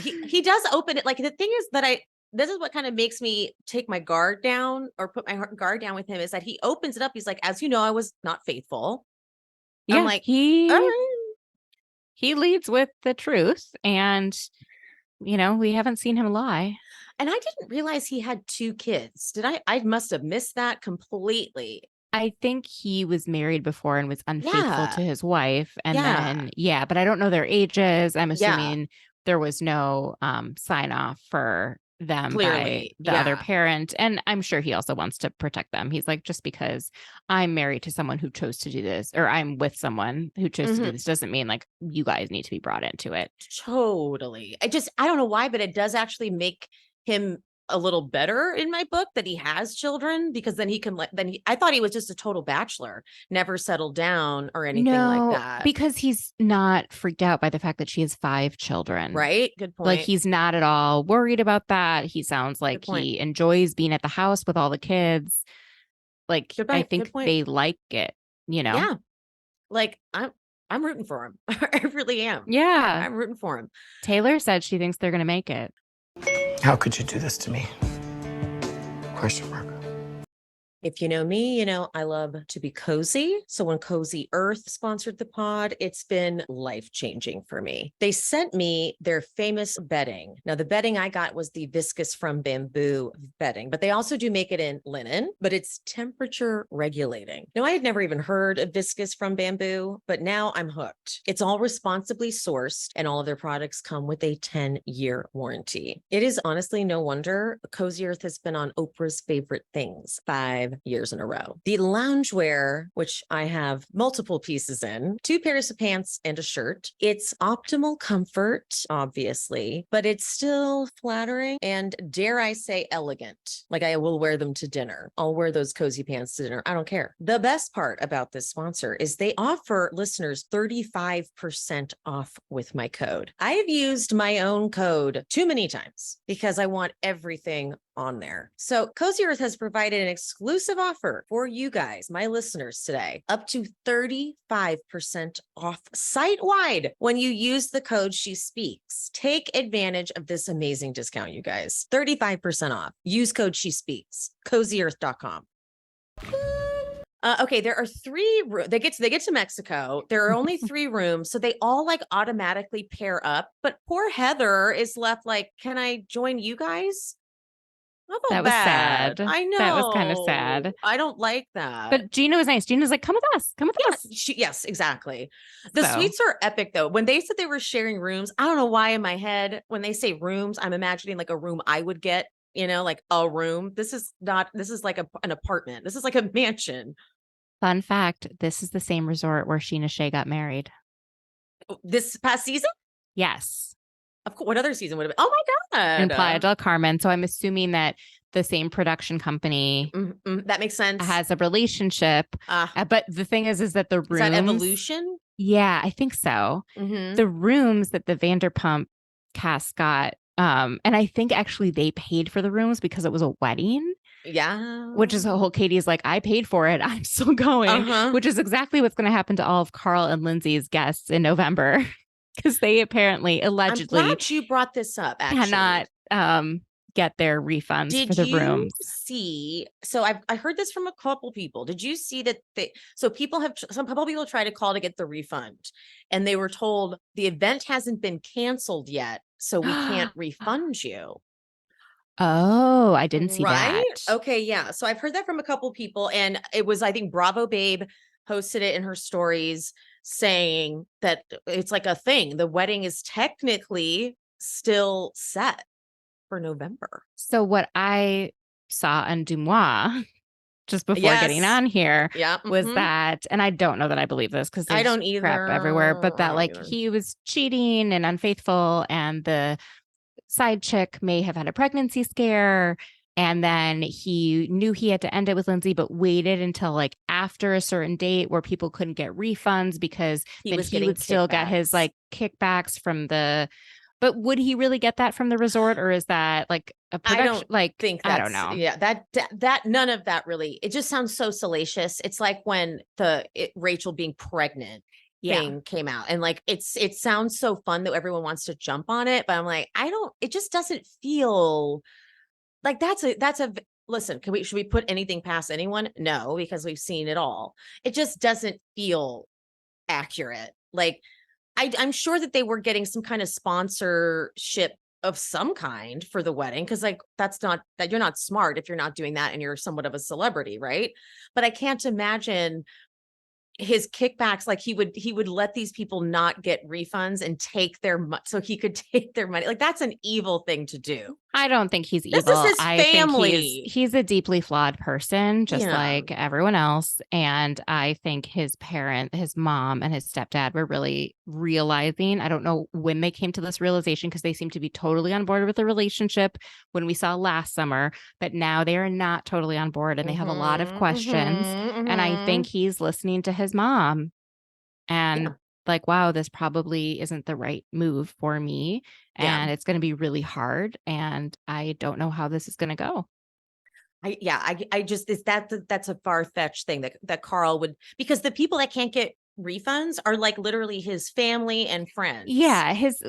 He does open it. Like the thing is that this is what kind of makes me take my guard down or put my guard down with him is that he opens it up. He's like, as you know, I was not faithful. Yeah, I'm like, he all right. he leads with the truth, and we haven't seen him lie. And I didn't realize he had 2 kids. Did I? I must have missed that completely. I think he was married before and was unfaithful Yeah. to his wife, and Yeah. then but I don't know their ages. I'm Yeah. assuming there was no sign off for them by Clearly, the other yeah. parent, and I'm sure he also wants to protect them. He's like, just because I'm married to someone who chose to do this, or I'm with someone who chose to do this, doesn't mean like you guys need to be brought into it. Totally. I don't know why, but it does actually make him a little better in my book that he has children because then he can I thought he was just a total bachelor, never settled down or anything like that. Because he's not freaked out by the fact that she has 5 children. Right? Good point. Like he's not at all worried about that. He sounds like he enjoys being at the house with all the kids. Like I think they like it, Yeah. Like I'm rooting for him. I really am. Yeah. I'm rooting for him. Taylor said she thinks they're going to make it. How could you do this to me? Question mark. If you know me, you know I love to be cozy. So when Cozy Earth sponsored the pod, it's been life-changing for me. They sent me their famous bedding. Now, the bedding I got was the viscous from bamboo bedding, but they also do make it in linen, but it's temperature regulating. Now, I had never even heard of viscous from bamboo, but now I'm hooked. It's all responsibly sourced, and all of their products come with a 10-year warranty. It is honestly no wonder Cozy Earth has been on Oprah's favorite things 5 years in a row. The loungewear, which I have multiple pieces in, 2 pairs of pants and a shirt. It's optimal comfort, obviously, but it's still flattering and, dare I say, elegant. Like I will wear them to dinner. I'll wear those cozy pants to dinner. I don't care. The best part about this sponsor is they offer listeners 35% off with my code. I've used my own code too many times because I want everything on there. So Cozy Earth has provided an exclusive offer for you guys, my listeners today, up to 35% off site-wide when you use the code She Speaks. Take advantage of this amazing discount, you guys. 35% off. Use code She Speaks. CozyEarth.com. Okay, there are 3 they get to Mexico. There are only 3 rooms, so they all like automatically pair up. But poor Heather is left like, can I join you guys? I felt That was bad. sad. I know. That was kind of sad. I don't like that. But Gina was nice. Gina's like, come with us. Come with us. Yes, exactly. The So- suites are epic though. When they said they were sharing rooms, I don't know why in my head, when they say rooms, I'm imagining like a room I would get, like a room. This is like an apartment. This is like a mansion. Fun fact, this is the same resort where Sheena Shea got married. This past season? Yes. Of course. What other season would have been? Oh my God. In Playa del Carmen. So I'm assuming that the same production company that makes sense. has a relationship. But the thing is that the rooms. Is that Evolution? Yeah, I think so. Mm-hmm. The rooms that the Vanderpump cast got, and I think actually they paid for the rooms because it was a wedding. Yeah. Which is a whole Katie's like, I paid for it. I'm still going, which is exactly what's going to happen to all of Carl and Lindsay's guests in November. Because they apparently, allegedly, I'm glad you brought this up. Actually, cannot get their refunds for the rooms. See, so I heard this from a couple people. Did you see that some couple people try to call to get the refund, and they were told the event hasn't been canceled yet, so we can't refund you. Oh, I didn't see that. that. Okay, yeah. So I've heard that from a couple people, and it was, I think, Bravo Babe posted it in her stories saying that it's like a thing. The wedding is technically still set for November. So what I saw on Dumois just before getting on here was that, and I don't know that I believe this because I don't either. Crap everywhere, but that like he was cheating and unfaithful, and the side chick may have had a pregnancy scare. And then he knew he had to end it with Lindsay, but waited until like after a certain date where people couldn't get refunds because he would still get his like kickbacks from the. But would he really get that from the resort, or is that like a production? I don't know. Yeah, that none of that really. It just sounds so salacious. It's like when Rachel being pregnant thing came out, and like it sounds so fun that everyone wants to jump on it, but I'm like, it just doesn't feel like that's a listen, should we put anything past anyone? No, because we've seen it all. It just doesn't feel accurate. Like I'm sure that they were getting some kind of sponsorship of some kind for the wedding, because like you're not smart if you're not doing that and you're somewhat of a celebrity, right? But I can't imagine his kickbacks, like he would let these people not get refunds and take their money so he could take their money. Like that's an evil thing to do. I don't think he's evil. This is his family. I think he's a deeply flawed person, just like everyone else. And I think his mom and his stepdad were really realizing, I don't know when they came to this realization, because they seem to be totally on board with the relationship when we saw last summer, but now they are not totally on board and they have a lot of questions. And I think he's listening to his mom and like, wow, this probably isn't the right move for me. And it's going to be really hard. And I don't know how this is going to go. I just, that's a far-fetched thing that Carl would, because the people that can't get refunds are like literally his family and friends. Yeah. His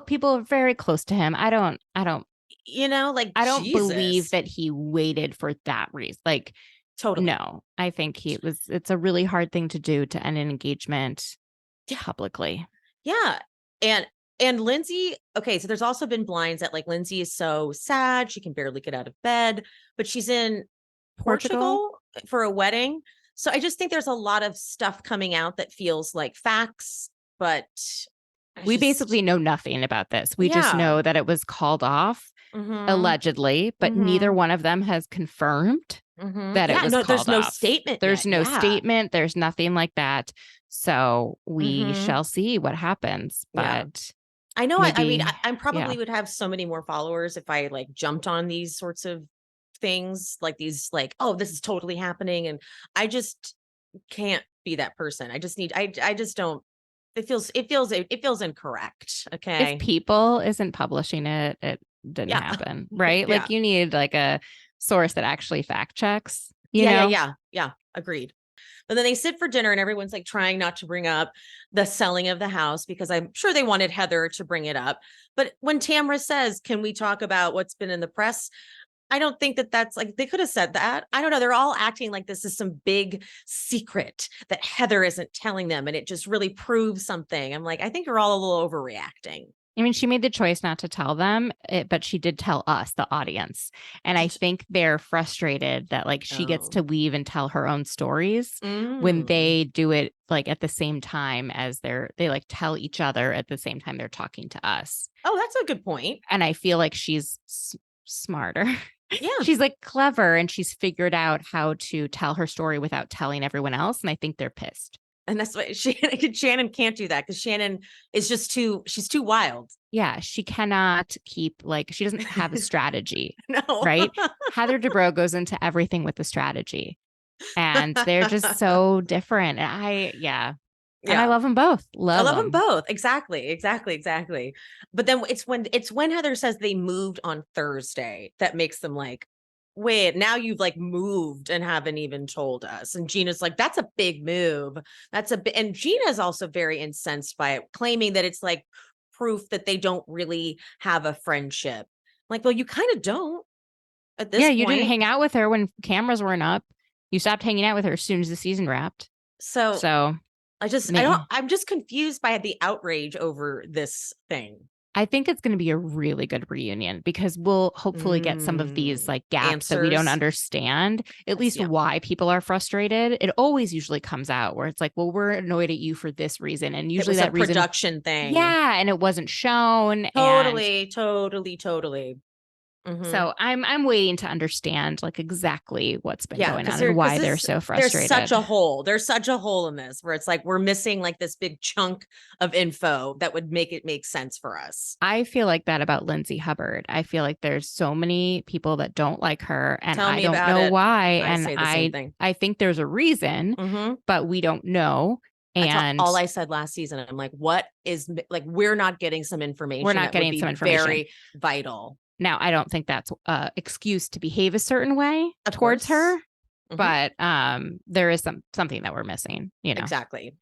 people are very close to him. I don't, I don't believe that he waited for that reason. Like, totally. No, I think it's a really hard thing to do, to end an engagement publicly. Yeah. And Lindsay, okay, so there's also been blinds that like Lindsay is so sad, she can barely get out of bed, but she's in Portugal for a wedding. So I just think there's a lot of stuff coming out that feels like facts, but we basically know nothing about this. We just know that it was called off allegedly, but neither one of them has confirmed that it was called there's no off. statement. There's no statement. There's nothing like that. So we shall see what happens. But I know, I mean, I probably would have so many more followers if I like jumped on these sorts of things, like these, like, oh, this is totally happening. And I just can't be that person. I just don't, it feels incorrect. Okay. If People isn't publishing it, it didn't happen. Right. Like you need like a source that actually fact checks. You know? Yeah. Agreed. But then they sit for dinner and everyone's like trying not to bring up the selling of the house, because I'm sure they wanted Heather to bring it up. But when Tamra says, can we talk about what's been in the press? I don't think that's like, they could have said that. I don't know. They're all acting like this is some big secret that Heather isn't telling them, and it just really proves something. I'm like, I think you're all a little overreacting. I mean, she made the choice not to tell them, but she did tell us, the audience. And I think they're frustrated that like she gets to weave and tell her own stories when they do it like at the same time as they like tell each other at the same time they're talking to us. Oh, that's a good point. And I feel like she's smarter. Yeah. She's like clever and she's figured out how to tell her story without telling everyone else. And I think they're pissed. And that's why Shannon can't do that because Shannon is just she's too wild. Yeah, she cannot keep she doesn't have a strategy. No. Right? Heather Dubrow goes into everything with a strategy. And they're just so different. And I love them both. I love them both. Exactly. But then it's when Heather says they moved on Thursday that makes them like, wait, now you've like moved and haven't even told us. And Gina's like, that's a big move. And Gina's also very incensed by it, claiming that it's like proof that they don't really have a friendship. Like, well, you kind of don't at this point. You didn't hang out with her when cameras weren't up. You stopped hanging out with her as soon as the season wrapped. So I'm just confused by the outrage over this thing. I think it's going to be a really good reunion because we'll hopefully get some of these like gaps answers that we don't understand, at least why people are frustrated. It always usually comes out where it's like, well, we're annoyed at you for this reason. And usually that reason, production thing. Yeah. And it wasn't shown. Totally. Mm-hmm. So I'm waiting to understand like exactly what's been going on and why they're so frustrated. There's such a hole in this where it's like we're missing like this big chunk of info that would make it make sense for us. I feel like that about Lindsay Hubbard. I feel like there's so many people that don't like her and I don't know why. I think there's a reason, but we don't know. And all I said last season, I'm like, what is like, we're not getting some information. We're not getting some information. Very vital. Now, I don't think that's an excuse to behave a certain way towards her, but there is something that we're missing, you know. Exactly.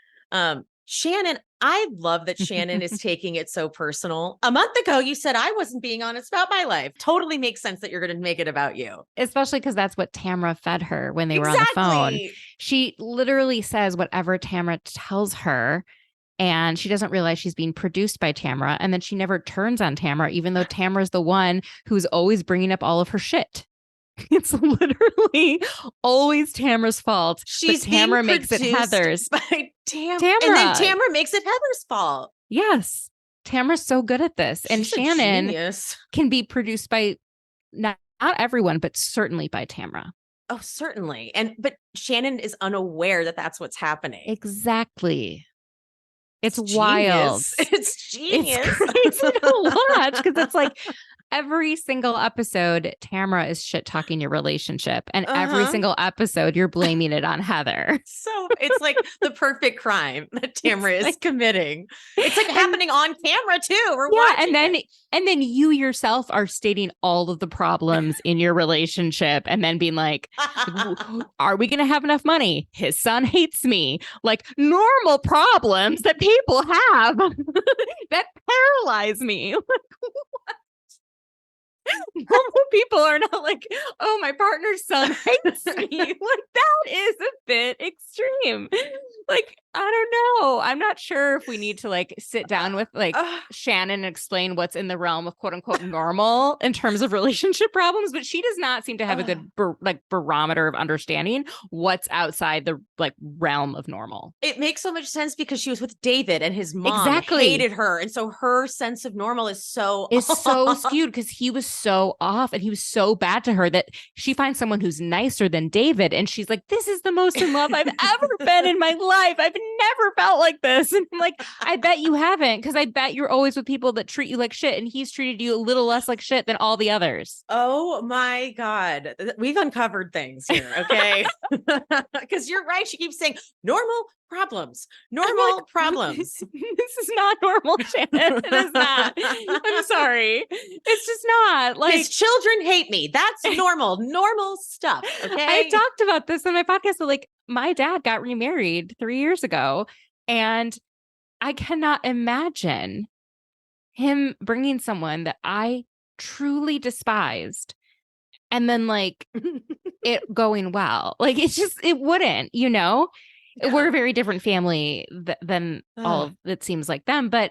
Shannon, I love that Shannon is taking it so personal. A month ago, you said I wasn't being honest about my life. Totally makes sense that you're going to make it about you. Especially because that's what Tamra fed her when they were on the phone. She literally says whatever Tamra tells her. And she doesn't realize she's being produced by Tamra. And then she never turns on Tamra, even though Tamra's the one who's always bringing up all of her shit. It's literally always Tamra's fault. Tamra makes it Heather's. By Tamra. And then Tamra makes it Heather's fault. Yes. Tamra's so good at this. And Shannon can be produced by not everyone, but certainly by Tamra. Oh, certainly. But Shannon is unaware that that's what's happening. Exactly. It's wild. It's genius. It's crazy to watch because it's like every single episode, Tamra is shit talking your relationship, and every single episode, you're blaming it on Heather. So it's like the perfect crime that Tamra is committing. It's like happening on camera too. We're watching and then you yourself are stating all of the problems in your relationship, and then being like, "Are we going to have enough money? His son hates me." Like normal problems that people have that paralyze me. Normal people are not like, oh, my partner's son hates me. Like that is a bit extreme. Like, I don't know. I'm not sure if we need to like sit down with like Shannon and explain what's in the realm of quote unquote normal in terms of relationship problems, but she does not seem to have a good barometer of understanding what's outside the like realm of normal. It makes so much sense because she was with David and his mom hated her. And so her sense of normal is so skewed because he was so off and he was so bad to her that she finds someone who's nicer than David. And she's like, this is the most in love I've ever been in my life. I've never felt like this. And I'm like, I bet you haven't, because I bet you're always with people that treat you like shit. And he's treated you a little less like shit than all the others. Oh my God. We've uncovered things here. Okay. Because you're right. She keeps saying normal problems. This is not normal, Shannon. It is not. I'm sorry. It's just not. Like his children hate me. That's normal stuff. Okay. I talked about this on my podcast. So like my dad got remarried 3 years ago, and I cannot imagine him bringing someone that I truly despised and then like it going well. Like it wouldn't, you know? Yeah. We're a very different family than all of it seems like them, but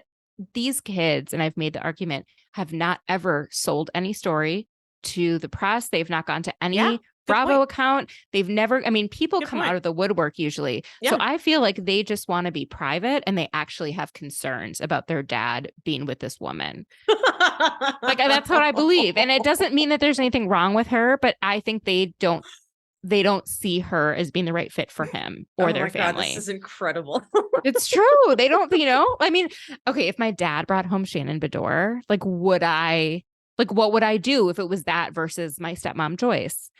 these kids, and I've made the argument, have not ever sold any story to the press. They've not gone to any Bravo account. They've never, I mean, people come out of the woodwork usually. So I feel like they just want to be private and they actually have concerns about their dad being with this woman. Like, that's what I believe. And it doesn't mean that there's anything wrong with her, but I think they don't see her as being the right fit for him or their family. God, this is incredible. It's true. They don't, I mean, okay, if my dad brought home Shannon Bedore, like, what would I do if it was that versus my stepmom Joyce?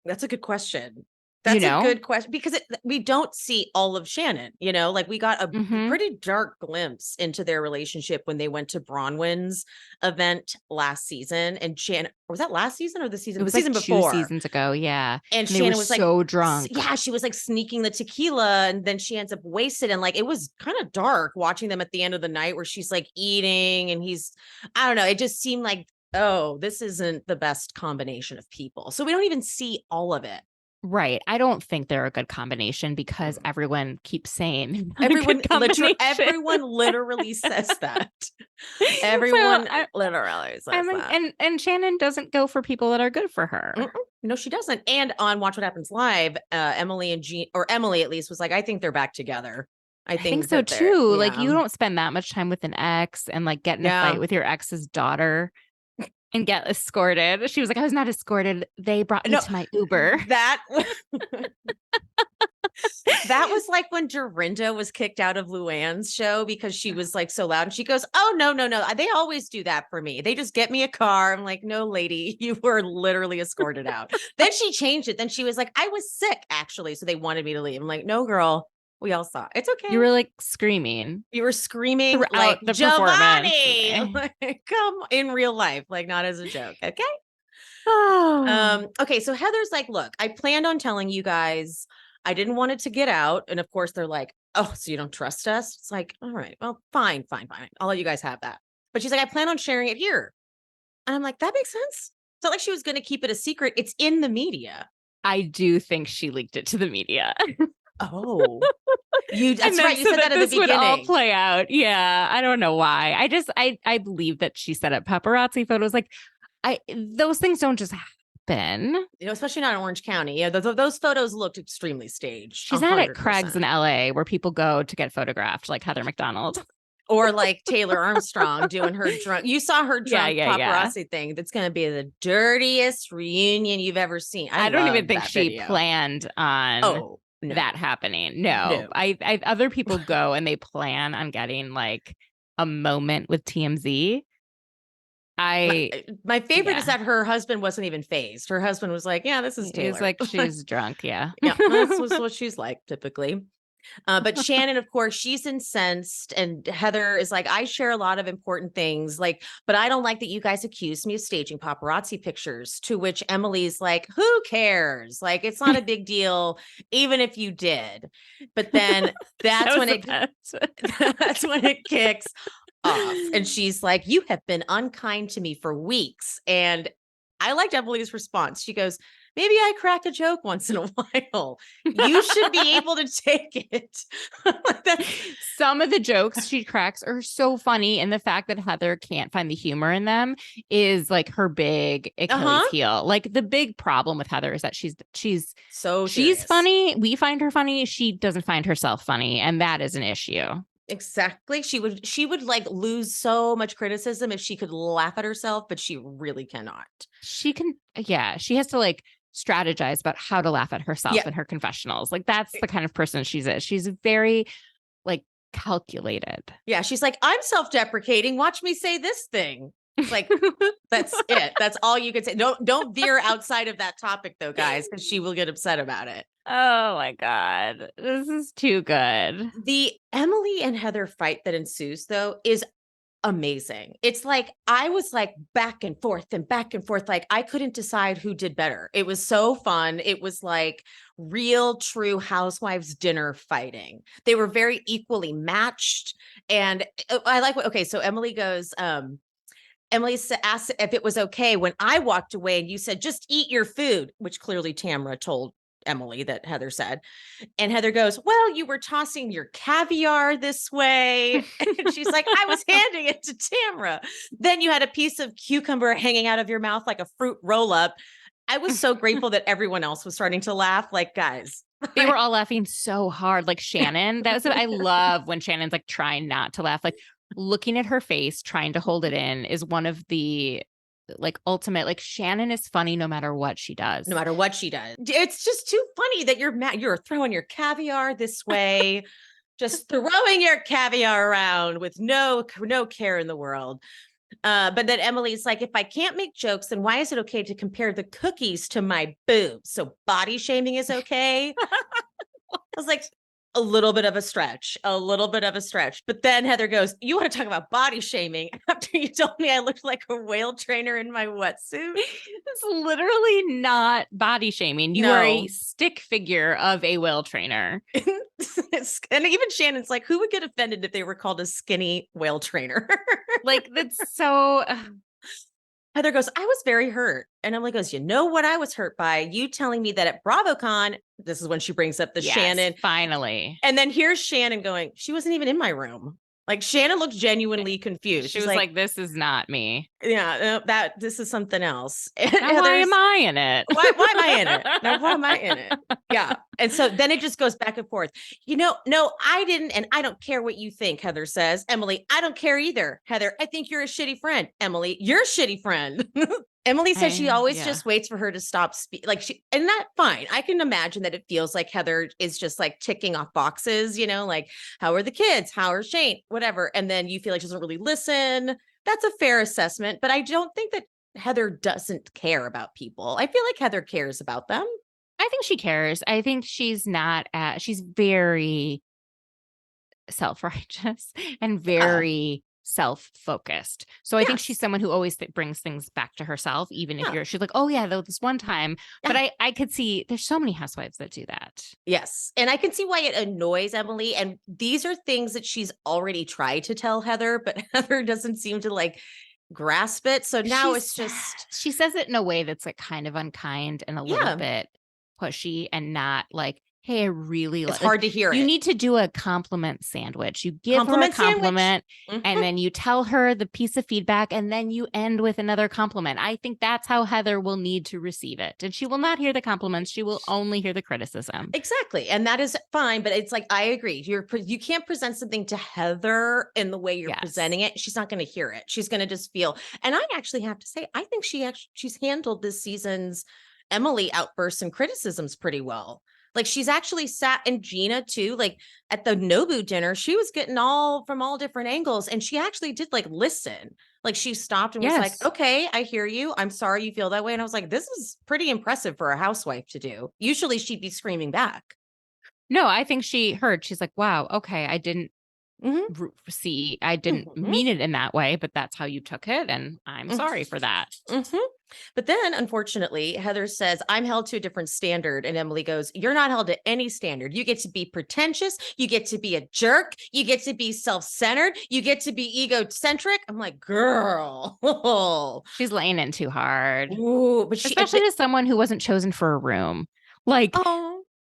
That's a good question. That's a good question because we don't see all of Shannon, like we got a pretty dark glimpse into their relationship when they went to Bronwyn's event last season. And Shannon, was that last season or the season? It was season like before. 2 seasons ago. Yeah. And Shannon was like so drunk. Yeah. She was like sneaking the tequila and then she ends up wasted. And like, it was kind of dark watching them at the end of the night where she's like eating and I don't know. It just seemed like, oh, this isn't the best combination of people. So we don't even see all of it. Right. I don't think they're a good combination because everyone keeps saying everyone literally says that. Everyone literally says that. And Shannon doesn't go for people that are good for her. No, she doesn't. And on Watch What Happens Live, Emily and Jean, or Emily at least, was like, I think they're back together. I think so too. Like, you don't spend that much time with an ex and like get in a fight with your ex's daughter and get escorted. She was like, I was not escorted. They brought me to my Uber. That was like when Dorinda was kicked out of Luann's show because she was like so loud. And she goes, oh, no. They always do that for me. They just get me a car. I'm like, no, lady, you were literally escorted out. Then she changed it. Then she was like, I was sick, actually. So they wanted me to leave. I'm like, no, girl. We all saw it. It's okay. You were like screaming. You were screaming throughout like the Giovanni. Like, come in real life, like not as a joke. Okay. Okay. So Heather's like, look, I planned on telling you guys. I didn't want it to get out. And of course they're like, oh, so you don't trust us? It's like, all right, well, fine. I'll let you guys have that. But she's like, I plan on sharing it here. And I'm like, that makes sense. It's not like she was going to keep it a secret. It's in the media. I do think she leaked it to the media. Oh, that's right. You said that at the beginning. Would all play out. Yeah. I don't know why. I believe that she set up paparazzi photos. Like, those things don't just happen. Especially not in Orange County. Yeah. Those photos looked extremely staged. She's 100%. Not at Craig's in LA where people go to get photographed, like Heather McDonald. Or like Taylor Armstrong doing her drunk. You saw her drunk paparazzi thing. That's going to be the dirtiest reunion you've ever seen. I don't even think she planned on that happening. No. I other people go and they plan on getting like a moment with TMZ. My favorite is that her husband wasn't even phased. Her husband was like, yeah, this is Taylor. He's like, she's drunk. Yeah. Yeah. That's what she's like typically. But Shannon, of course, she's incensed, and Heather is like, I share a lot of important things, like, but I don't like that you guys accused me of staging paparazzi pictures, to which Emily's like, who cares? Like, it's not a big deal, even if you did. But then that's when it kicks off. And she's like, you have been unkind to me for weeks. And I liked Emily's response. She goes, maybe I crack a joke once in a while. You should be able to take it. Some of the jokes she cracks are so funny. And the fact that Heather can't find the humor in them is like her big Achilles heel. Like, the big problem with Heather is that she's funny. We find her funny. She doesn't find herself funny. And that is an issue. Exactly. She would like lose so much criticism if she could laugh at herself, but she really cannot. She has to like strategize about how to laugh at herself in her confessionals. Like, that's the kind of person she is. She's very like calculated. Yeah. She's like, I'm self-deprecating. Watch me say this thing. It's like, that's it. That's all you can say. Don't veer outside of that topic though, guys, because she will get upset about it. Oh my God. This is too good. The Emily and Heather fight that ensues though is amazing. It's like, I was like back and forth. Like, I couldn't decide who did better. It was so fun. It was like real, true housewives dinner fighting. They were very equally matched. And I like so Emily goes, Emily asked if it was okay when I walked away and you said, just eat your food, which clearly Tamra told Emily that Heather said. And Heather goes, well, you were tossing your caviar this way. And she's like, I was handing it to Tamra. Then you had a piece of cucumber hanging out of your mouth like a fruit roll up. I was so grateful that everyone else was starting to laugh. Like, guys, They were all laughing so hard. Like Shannon, I love when Shannon's like trying not to laugh, like looking at her face, trying to hold it in is one of the like ultimate, like Shannon is funny no matter what she does. no matter what she does. It's just too funny that you're throwing your caviar this way, just throwing your caviar around with no care in the world. But then Emily's like, if I can't make jokes, then why is it okay to compare the cookies to my boobs? So body shaming is okay. I was like, a little bit of a stretch. But then Heather goes, you want to talk about body shaming after you told me I looked like a whale trainer in my wetsuit? It's literally not body shaming. You are a stick figure of a whale trainer. And even Shannon's like, who would get offended if they were called a skinny whale trainer? Like, that's so... Heather goes, I was very hurt. And Emily goes, you know what I was hurt by? You telling me that at BravoCon, this is when she brings up the Shannon. Finally. And then here's Shannon going, she wasn't even in my room. Like Shannon looked genuinely confused. She was like, this is not me. Yeah, this is something else. Now, why am I in it? Why am I in it? Now, why am I in it? Yeah. And so then it just goes back and forth. No, I didn't. And I don't care what you think, Heather says. Emily, I don't care either. Heather, I think you're a shitty friend. Emily, you're a shitty friend. Emily says she always just waits for her to stop speaking. And that's fine. I can imagine that it feels like Heather is just like ticking off boxes, like how are the kids? How are Shane? Whatever. And then you feel like she doesn't really listen. That's a fair assessment, but I don't think that Heather doesn't care about people. I feel like Heather cares about them. I think she cares. I think she's very self-righteous and very self-focused. So I think she's someone who always brings things back to herself, even if she's like, oh yeah, though this one time. But I could see there's so many housewives that do that. Yes. And I can see why it annoys Emily. And these are things that she's already tried to tell Heather, but Heather doesn't seem to like grasp it. So now she says it in a way that's like kind of unkind and a little bit pushy and not like, hey, I really it's hard to hear. You need to do a compliment sandwich. You give her a compliment and then you tell her the piece of feedback and then you end with another compliment. I think that's how Heather will need to receive it. And she will not hear the compliments. She will only hear the criticism. Exactly. And that is fine. But it's like, I agree. You can't present something to Heather in the way you're presenting it. She's not going to hear it. She's going to just feel, and I actually have to say, I think she's handled this season's Emily outbursts and criticisms pretty well. Like she's actually sat, and Gina too, like at the Nobu dinner, she was getting from all different angles. And she actually did like listen, like she stopped and was like, okay, I hear you. I'm sorry you feel that way. And I was like, this is pretty impressive for a housewife to do. Usually she'd be screaming back. No, I think she heard, she's like, wow, okay, I didn't see, I didn't mean it in that way, but that's how you took it. And I'm sorry for that. But then, unfortunately, Heather says, I'm held to a different standard. And Emily goes, you're not held to any standard. You get to be pretentious. You get to be a jerk. You get to be self-centered. You get to be egocentric. I'm like, girl. She's laying in too hard. Ooh, but especially to someone who wasn't chosen for a room. Like,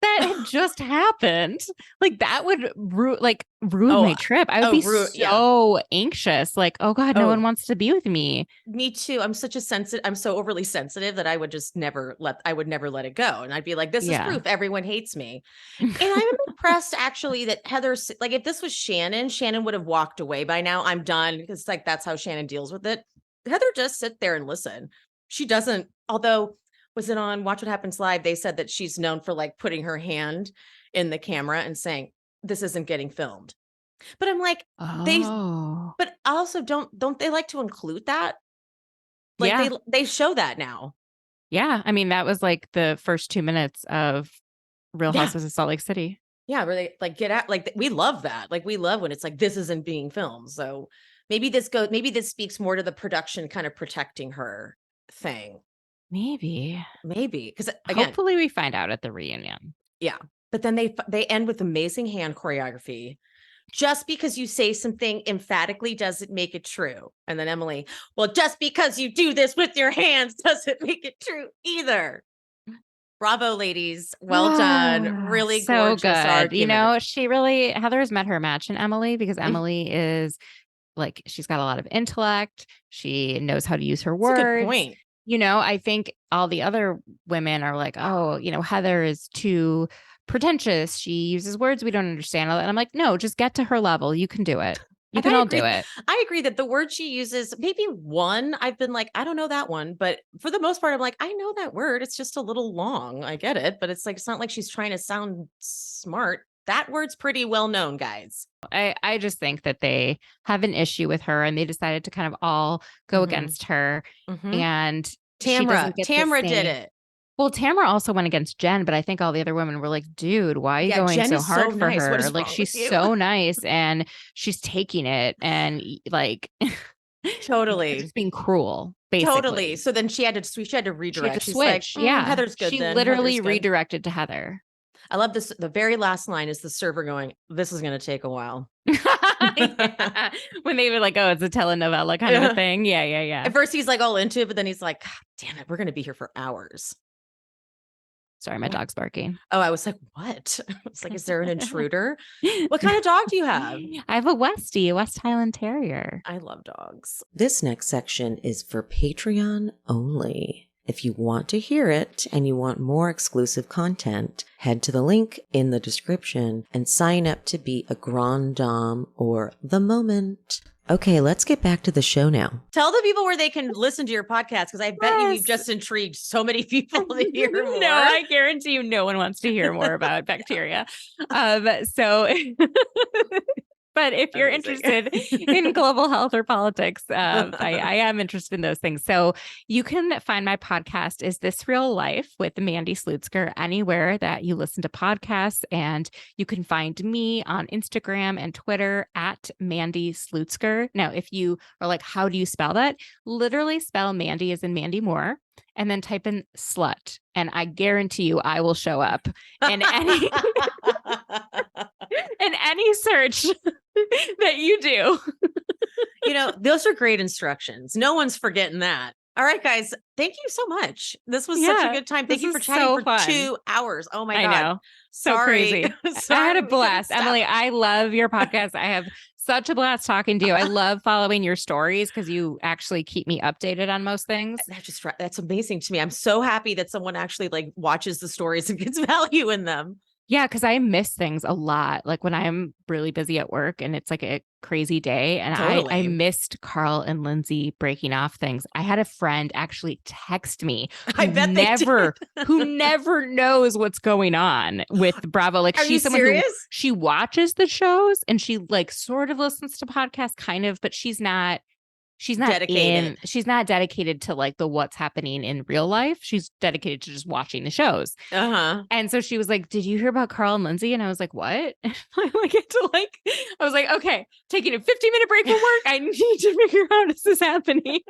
that had just happened. Like that would ruin my trip. I would be so anxious. Like, oh God, no one wants to be with me. Me too. I'm so overly sensitive that I would just never let it go. And I'd be like, this is proof everyone hates me. And I'm impressed actually that Heather, like if this was Shannon would have walked away by now. I'm done, because like, that's how Shannon deals with it. Heather just sit there and listen. She doesn't, although was it on Watch What Happens Live? They said that she's known for like putting her hand in the camera and saying, this isn't getting filmed. But I'm like, but also don't they like to include that? Like they show that now. Yeah. I mean, that was like the first 2 minutes of Real Housewives of Salt Lake City. Yeah. Where they like get at, like, we love that. Like we love when it's like, this isn't being filmed. So maybe this speaks more to the production kind of protecting her thing. Maybe. Because again, hopefully we find out at the reunion. Yeah. But then they end with amazing hand choreography. Just because you say something emphatically doesn't make it true. And then Emily, well, just because you do this with your hands doesn't make it true either. Bravo, ladies. Well done. Really so gorgeous good. argument. You know, Heather's met her match in Emily because Emily is like, she's got a lot of intellect. She knows how to use her That's a good words. point. You know, I think all the other women are like, oh, you know, Heather is too pretentious. She uses words we don't understand. And I'm like, no, just get to her level. You can do it. You can all do it. I agree that the word she uses, maybe one, I've been like, I don't know that one. But for the most part, I'm like, I know that word. It's just a little long. I get it. But it's like, it's not like she's trying to sound smart. That word's pretty well known, guys. I just think that they have an issue with her and they decided to kind of all go against her. And Tamra did it. Well, Tamara also went against Jen, but I think all the other women were like, dude, why are you going Jen so is hard so for nice. her? What is Like, wrong she's with you? so nice and she's taking it and like totally just being cruel, basically. Totally. So then she had to redirect. She's switch. Like, yeah. Heather's good. She then. literally Heather's good. redirected to Heather. I love this. The very last line is the server going, this is going to take a while. Yeah. When they were like, oh, it's a telenovela kind of a thing. Yeah. At first he's like all into it, but then he's like, God damn it, we're going to be here for hours. Sorry, my dog's barking. Oh, I was like, what? I was like, is there an intruder? What kind of dog do you have? I have a Westie, a West Highland Terrier. I love dogs. This next section is for Patreon only. If you want to hear it and you want more exclusive content, head to the link in the description and sign up to be a Grand Dame or The Moment. Okay, let's get back to the show now. Tell the people where they can listen to your podcast, because I bet you've just intrigued so many people to hear more. No, I guarantee you no one wants to hear more about bacteria. But if you're interested in global health or politics, I am interested in those things. So you can find my podcast, Is This Real Life, with Mandy Slutzker, anywhere that you listen to podcasts. And you can find me on Instagram and Twitter at Mandy Slutzker. Now, if you are like, how do you spell that? Literally spell Mandy as in Mandy Moore, and then type in slut. And I guarantee you I will show up in any in any search that you do. You know, those are great instructions. No one's forgetting that. All right, guys. Thank you so much. This was such a good time. Thank you for chatting for 2 hours. Oh my God. I know. So crazy. I had a blast. Emily, I love your podcast. I have such a blast talking to you. I love following your stories because you actually keep me updated on most things. That's amazing to me. I'm so happy that someone actually like watches the stories and gets value in them. Yeah, because I miss things a lot. Like when I'm really busy at work and it's like a crazy day. And I missed Carl and Lindsay breaking off things. I had a friend actually text me who never knows what's going on with Bravo. Like she's someone who she watches the shows and she like sort of listens to podcasts kind of, but she's not dedicated. She's not dedicated to like the what's happening in real life. She's dedicated to just watching the shows. And so she was like, did you hear about Carl and Lindsay? And I was like, what? I was like, okay, taking a 15-minute break from work. I need to figure out how this is happening.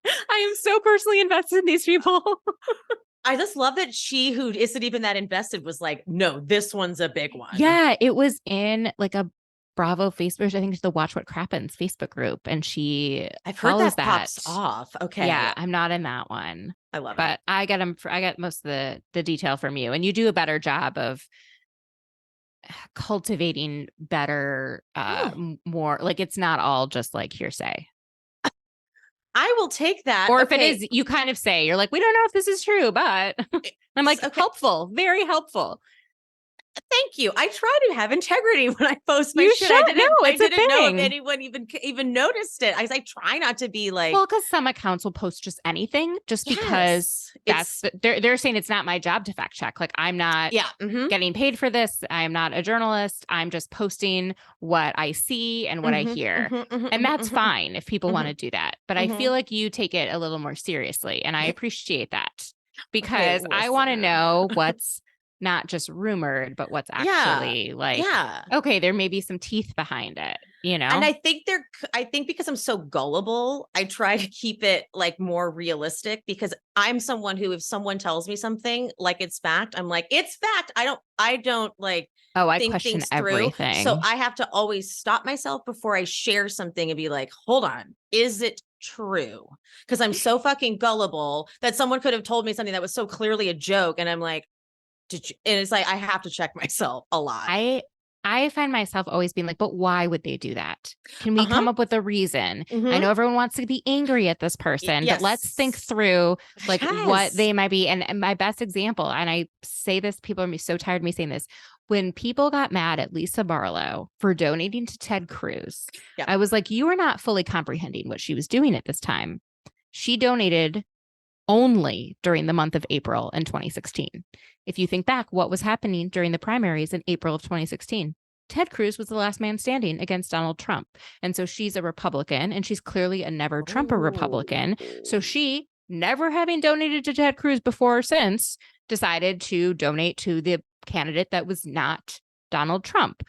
I am so personally invested in these people. I just love that she, who isn't even that invested, was like, no, this one's a big one. Yeah, it was in like a Bravo Facebook, I think it's the Watch What Crappens Facebook group. And I've heard that pops off. Okay. Yeah, I'm not in that one. I love it. But I get most of the detail from you. And you do a better job of cultivating better, more, like it's not all just like hearsay. I will take that. Or if it is, you kind of say, you're like, we don't know if this is true, but I'm like, helpful, very helpful. Thank you. I try to have integrity when I post my shit. I didn't know if anyone even noticed it. I try not to be like, well, because some accounts will post just anything, just because they're saying it's not my job to fact check. Like I'm not getting paid for this. I am not a journalist. I'm just posting what I see and what I hear, and that's fine if people want to do that. But I feel like you take it a little more seriously, and I appreciate that because I want to know what's not just rumored, but what's actually okay, there may be some teeth behind it. you know? And I think because I'm so gullible, I try to keep it like more realistic, because I'm someone who, if someone tells me something like it's fact, I'm like, it's fact. I don't like Oh, I think question things through. So everything. I have to always stop myself before I share something and be like, hold on, is it true? Because I'm so fucking gullible that someone could have told me something that was so clearly a joke. And I'm like, did you? And it's like, I have to check myself a lot. I find myself always being like, but why would they do that? Can we Uh-huh. come up with a reason? I Mhm. know everyone wants to be angry at this person, but let's think Yes. through like what Yes. they might be. And my best example, and I say this, people are so tired of me saying this. When people got mad at Lisa Barlow for donating to Ted Cruz, Yep. I was like, you are not fully comprehending what she was doing at this time. She donated only during the month of April in 2016. If you think back, what was happening during the primaries in April of 2016? Ted Cruz was the last man standing against Donald Trump. And so she's a Republican, and she's clearly a never Trumper Republican. So she, never having donated to Ted Cruz before or since, decided to donate to the candidate that was not Donald Trump.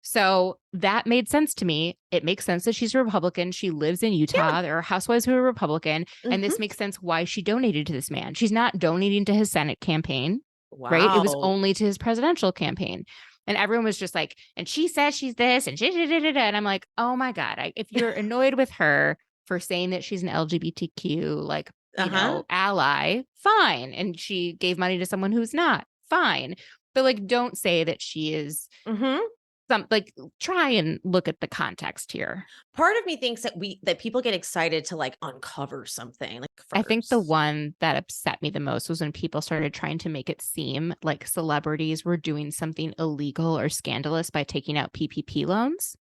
So that made sense to me. It makes sense that she's a Republican. She lives in Utah. There are housewives who are Republican. And this makes sense why she donated to this man. She's not donating to his Senate campaign, right? It was only to his presidential campaign. And everyone was just like, and she says she's this and and I'm like, oh my God, if you're annoyed with her for saying that she's an LGBTQ, like, you know, ally, fine. And she gave money to someone who's not, fine. But like, don't say that she is some, like, try and look at the context here. Part of me thinks that people get excited to like uncover something. Like I think the first. one that upset me the most was when people started trying to make it seem like celebrities were doing something illegal or scandalous by taking out PPP loans.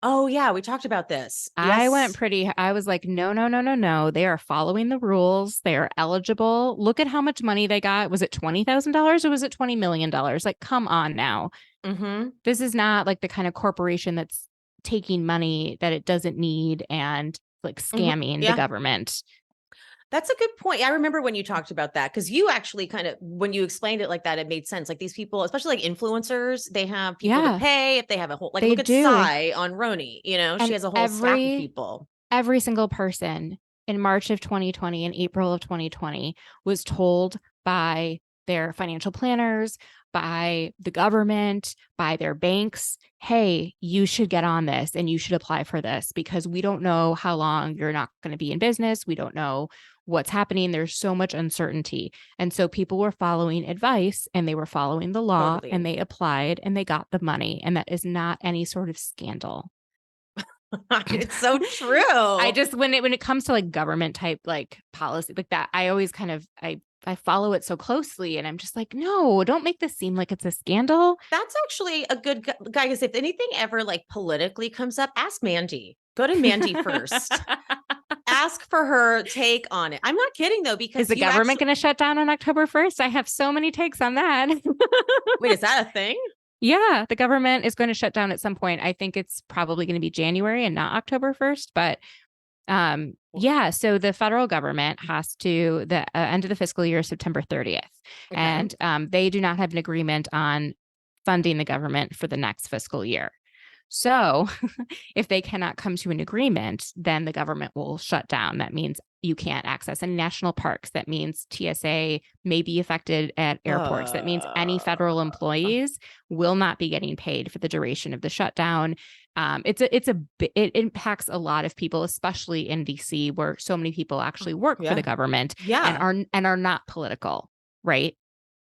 Oh yeah, we talked about this. I Yes. was like, no. They are following the rules. They are eligible. Look at how much money they got. Was it $20,000 or was it $20 million? Like, come on now. This is not like the kind of corporation that's taking money that it doesn't need and like scamming the government. That's a good point. I remember when you talked about that, because you actually kind of, when you explained it like that, it made sense. Like these people, especially like influencers, they have people to pay if they have a whole, like They look at do. Sai on Roni, you know, And she has a whole staff of people. Every single person in March of 2020 and April of 2020 was told by their financial planners, by the government, by their banks, hey, you should get on this and you should apply for this because we don't know how long you're not going to be in business. We don't know what's happening. There's so much uncertainty. And so people were following advice and they were following the law and they applied and they got the money. And that is not any sort of scandal. It's so true. I just, when it comes to like government type like policy like that, I always kind of, I follow it so closely and I'm just like, no, don't make this seem like it's a scandal. That's actually a good guy, because if anything ever like politically comes up, ask Mandy. Go to Mandy first. Ask for her take on it. I'm not kidding though, because is the government going to shut down on October 1st? I have so many takes on that. Wait, is that a thing? Yeah, the government is going to shut down at some point. I think it's probably going to be January and not October 1st, but yeah, so the federal government has to the end of the fiscal year, September 30th. Okay. And they do not have an agreement on funding the government for the next fiscal year. So if they cannot come to an agreement, then the government will shut down. That means you can't access any national parks. That means TSA may be affected at airports. That means any federal employees will not be getting paid for the duration of the shutdown. It impacts a lot of people, especially in DC, where so many people actually work for the government and are not political, right?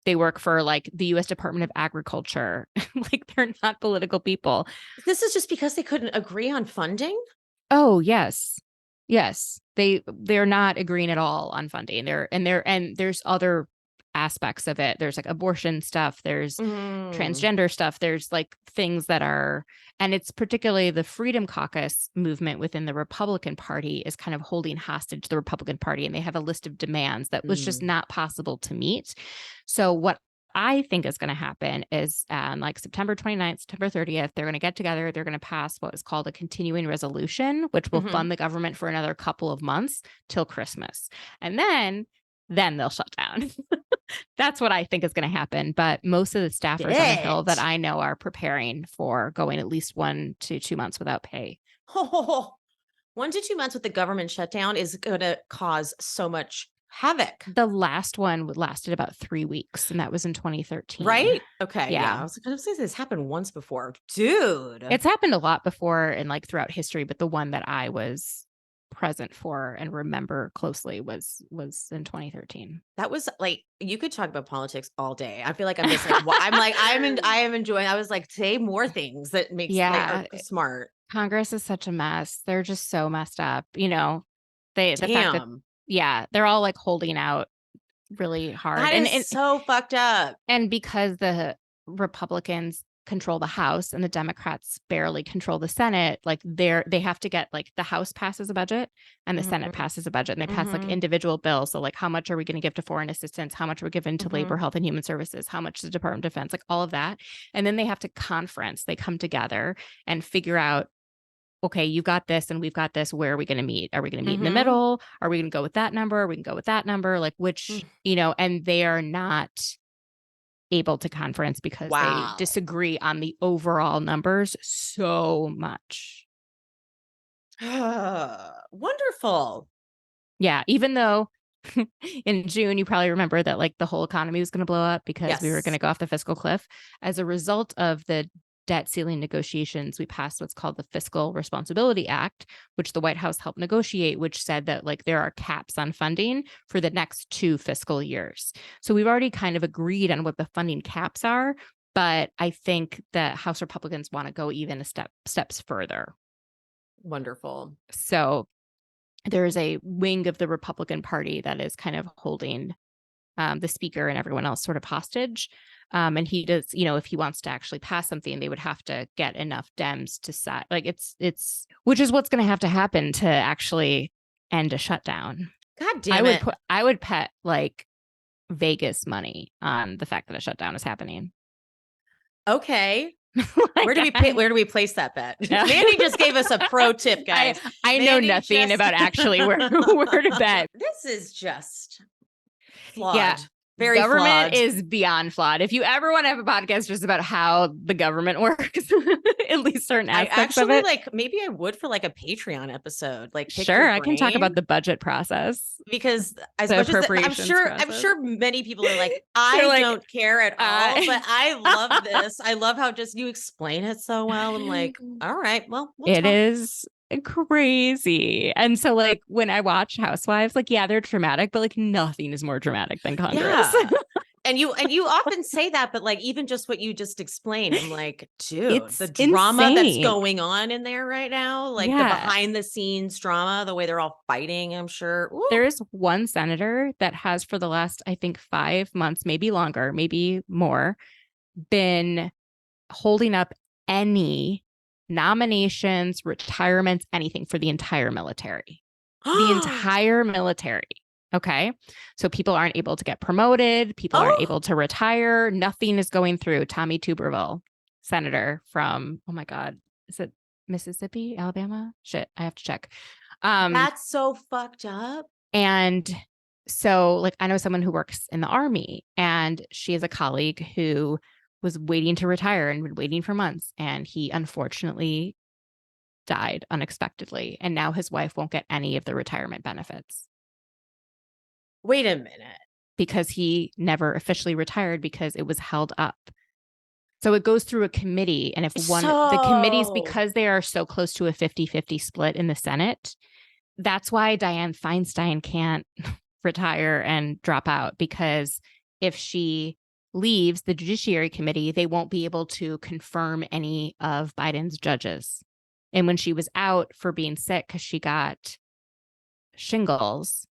They work for like the U.S. Department of Agriculture. Like they're not political people. This is just because they couldn't agree on funding? Oh, yes. Yes. They're not agreeing at all on funding. There's other aspects of it. There's like abortion stuff. There's transgender stuff. There's like things that are, and it's particularly the Freedom Caucus movement within the Republican Party is kind of holding hostage the Republican Party. And they have a list of demands that was just not possible to meet. So what I think is going to happen is like September 29th, September 30th, they're going to get together. They're going to pass what is called a continuing resolution, which will fund the government for another couple of months till Christmas. And then they'll shut down. That's what I think is going to happen. But most of the staffers on the Hill that Shit. I know are preparing for going at least 1 to 2 months without pay. Oh, 1 to 2 months with the government shutdown is going to cause so much havoc. The last one lasted about 3 weeks, and that was in 2013. Right? Okay. Yeah. Yeah. I was going to say this happened once before. Dude. It's happened a lot before and like throughout history, but the one that I was present for and remember closely was in 2013. That was like, you could talk about politics all day. I feel like I'm just like, I am enjoying. I was like, say more things that makes Yeah. are smart. Congress is such a mess. They're just so messed up. You know, the fact that, Damn. yeah, they're all like holding out really hard. That is so fucked up. And because the Republicans control the House and the Democrats barely control the Senate, like they have to get like the House passes a budget and the Senate passes a budget, and they pass like individual bills. So like, how much are we going to give to foreign assistance? How much are we giving to labor, health, and human services? How much to Department of Defense? Like all of that. And then they have to conference. They come together and figure out, okay, you've got this and we've got this. Where are we going to meet? Are we going to meet in the middle? Are we going to go with that number? We can go with that number. Like which, you know, and they are not able to conference because they disagree on the overall numbers so much. Wonderful. Yeah, even though in June, you probably remember that like the whole economy was going to blow up because we were going to go off the fiscal cliff. As a result of the debt ceiling negotiations, we passed what's called the Fiscal Responsibility Act, which the White House helped negotiate, which said that like there are caps on funding for the next 2 fiscal years. So we've already kind of agreed on what the funding caps are, but I think the House Republicans want to go even steps further. Wonderful. So there is a wing of the Republican Party that is kind of holding the speaker and everyone else sort of hostage. And he does, you know, if he wants to actually pass something, they would have to get enough Dems to set, like it's, which is what's going to have to happen to actually end a shutdown. God damn it. I would put like Vegas money on the fact that a shutdown is happening. Okay. Like, Where do we place that bet? Mandy just gave us a pro tip, guys. I know nothing about actually where to bet. This is just flawed. Yeah. Very government flawed. is beyond flawed. If you ever want to have a podcast just about how the government works, at least certain aspects of it. Like maybe I would for like a Patreon episode. Like sure, I can talk about the budget process because as much as I'm sure many people are like, I don't care at all, but I love this. I love how just you explain it so well. I'm like, all right, well, it is crazy. And so like when I watch Housewives, like yeah, they're dramatic, but like nothing is more dramatic than Congress. Yeah. and you often say that, but like even just what you just explained, I'm like, dude, It's the drama insane. that's going on in there right now, like the behind the scenes drama, the way they're all fighting, I'm sure. Ooh. There is one senator that has for the last, I think 5 months, maybe longer, maybe more, been holding up any nominations, retirements, anything for the entire military. The entire military. Okay. So people aren't able to get promoted. People aren't able to retire. Nothing is going through. Tommy Tuberville, senator from, oh my God, is it Mississippi, Alabama? Shit, I have to check. That's so fucked up. And so like, I know someone who works in the Army and she is a colleague who was waiting to retire and been waiting for months. And he unfortunately died unexpectedly. And now his wife won't get any of the retirement benefits. Wait a minute. Because he never officially retired because it was held up. So it goes through a committee. And if the committees, because they are so close to a 50-50 split in the Senate, that's why Dianne Feinstein can't retire and drop out, because if she leaves the Judiciary Committee, they won't be able to confirm any of Biden's judges. And when she was out for being sick because she got shingles,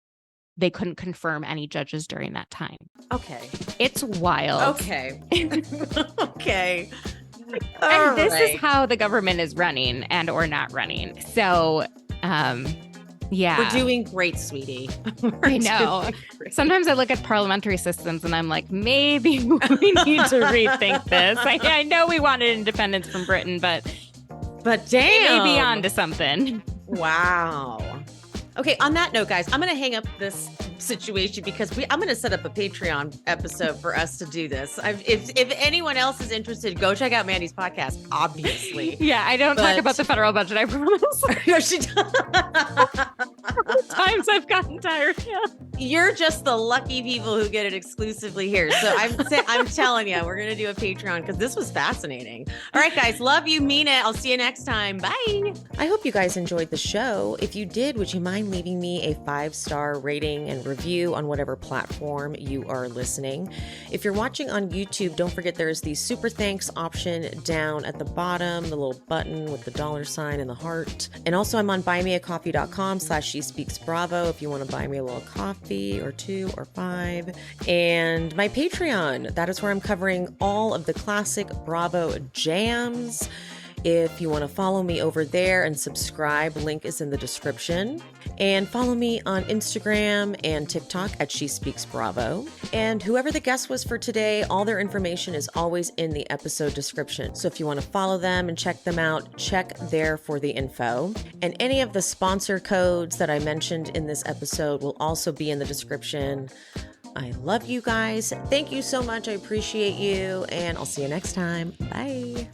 they couldn't confirm any judges during that time. Okay. It's wild. Okay. Okay. And this is how the government is running and or not running. So, yeah. We're doing great, sweetie. I know. Sometimes I look at parliamentary systems and I'm like, maybe we need to rethink this. I know we wanted independence from Britain, but damn. Maybe on to something. Wow. Okay, on that note, guys, I'm going to hang up this situation because I'm going to set up a Patreon episode for us to do this. If anyone else is interested, go check out Mandy's podcast, obviously. Yeah, I don't talk about the federal budget, I promise. No, she does. Times I've gotten tired. Yeah. You're just the lucky people who get it exclusively here. So I'm telling you, we're going to do a Patreon because this was fascinating. All right, guys. Love you. Mean it. I'll see you next time. Bye. I hope you guys enjoyed the show. If you did, would you mind leaving me a 5-star rating and review on whatever platform you are listening? If you're watching on YouTube, don't forget there's the super thanks option down at the bottom, the little button with the $ and the heart. And also I'm on buymeacoffee.com/SheSpeaksBravo if you want to buy me a little coffee or 2 or 5. And my Patreon, that is where I'm covering all of the classic Bravo jams. If you want to follow me over there and subscribe, link is in the description. And follow me on Instagram and TikTok at She Speaks Bravo. And whoever the guest was for today, all their information is always in the episode description. So if you want to follow them and check them out, check there for the info. And any of the sponsor codes that I mentioned in this episode will also be in the description. I love you guys. Thank you so much. I appreciate you. And I'll see you next time. Bye.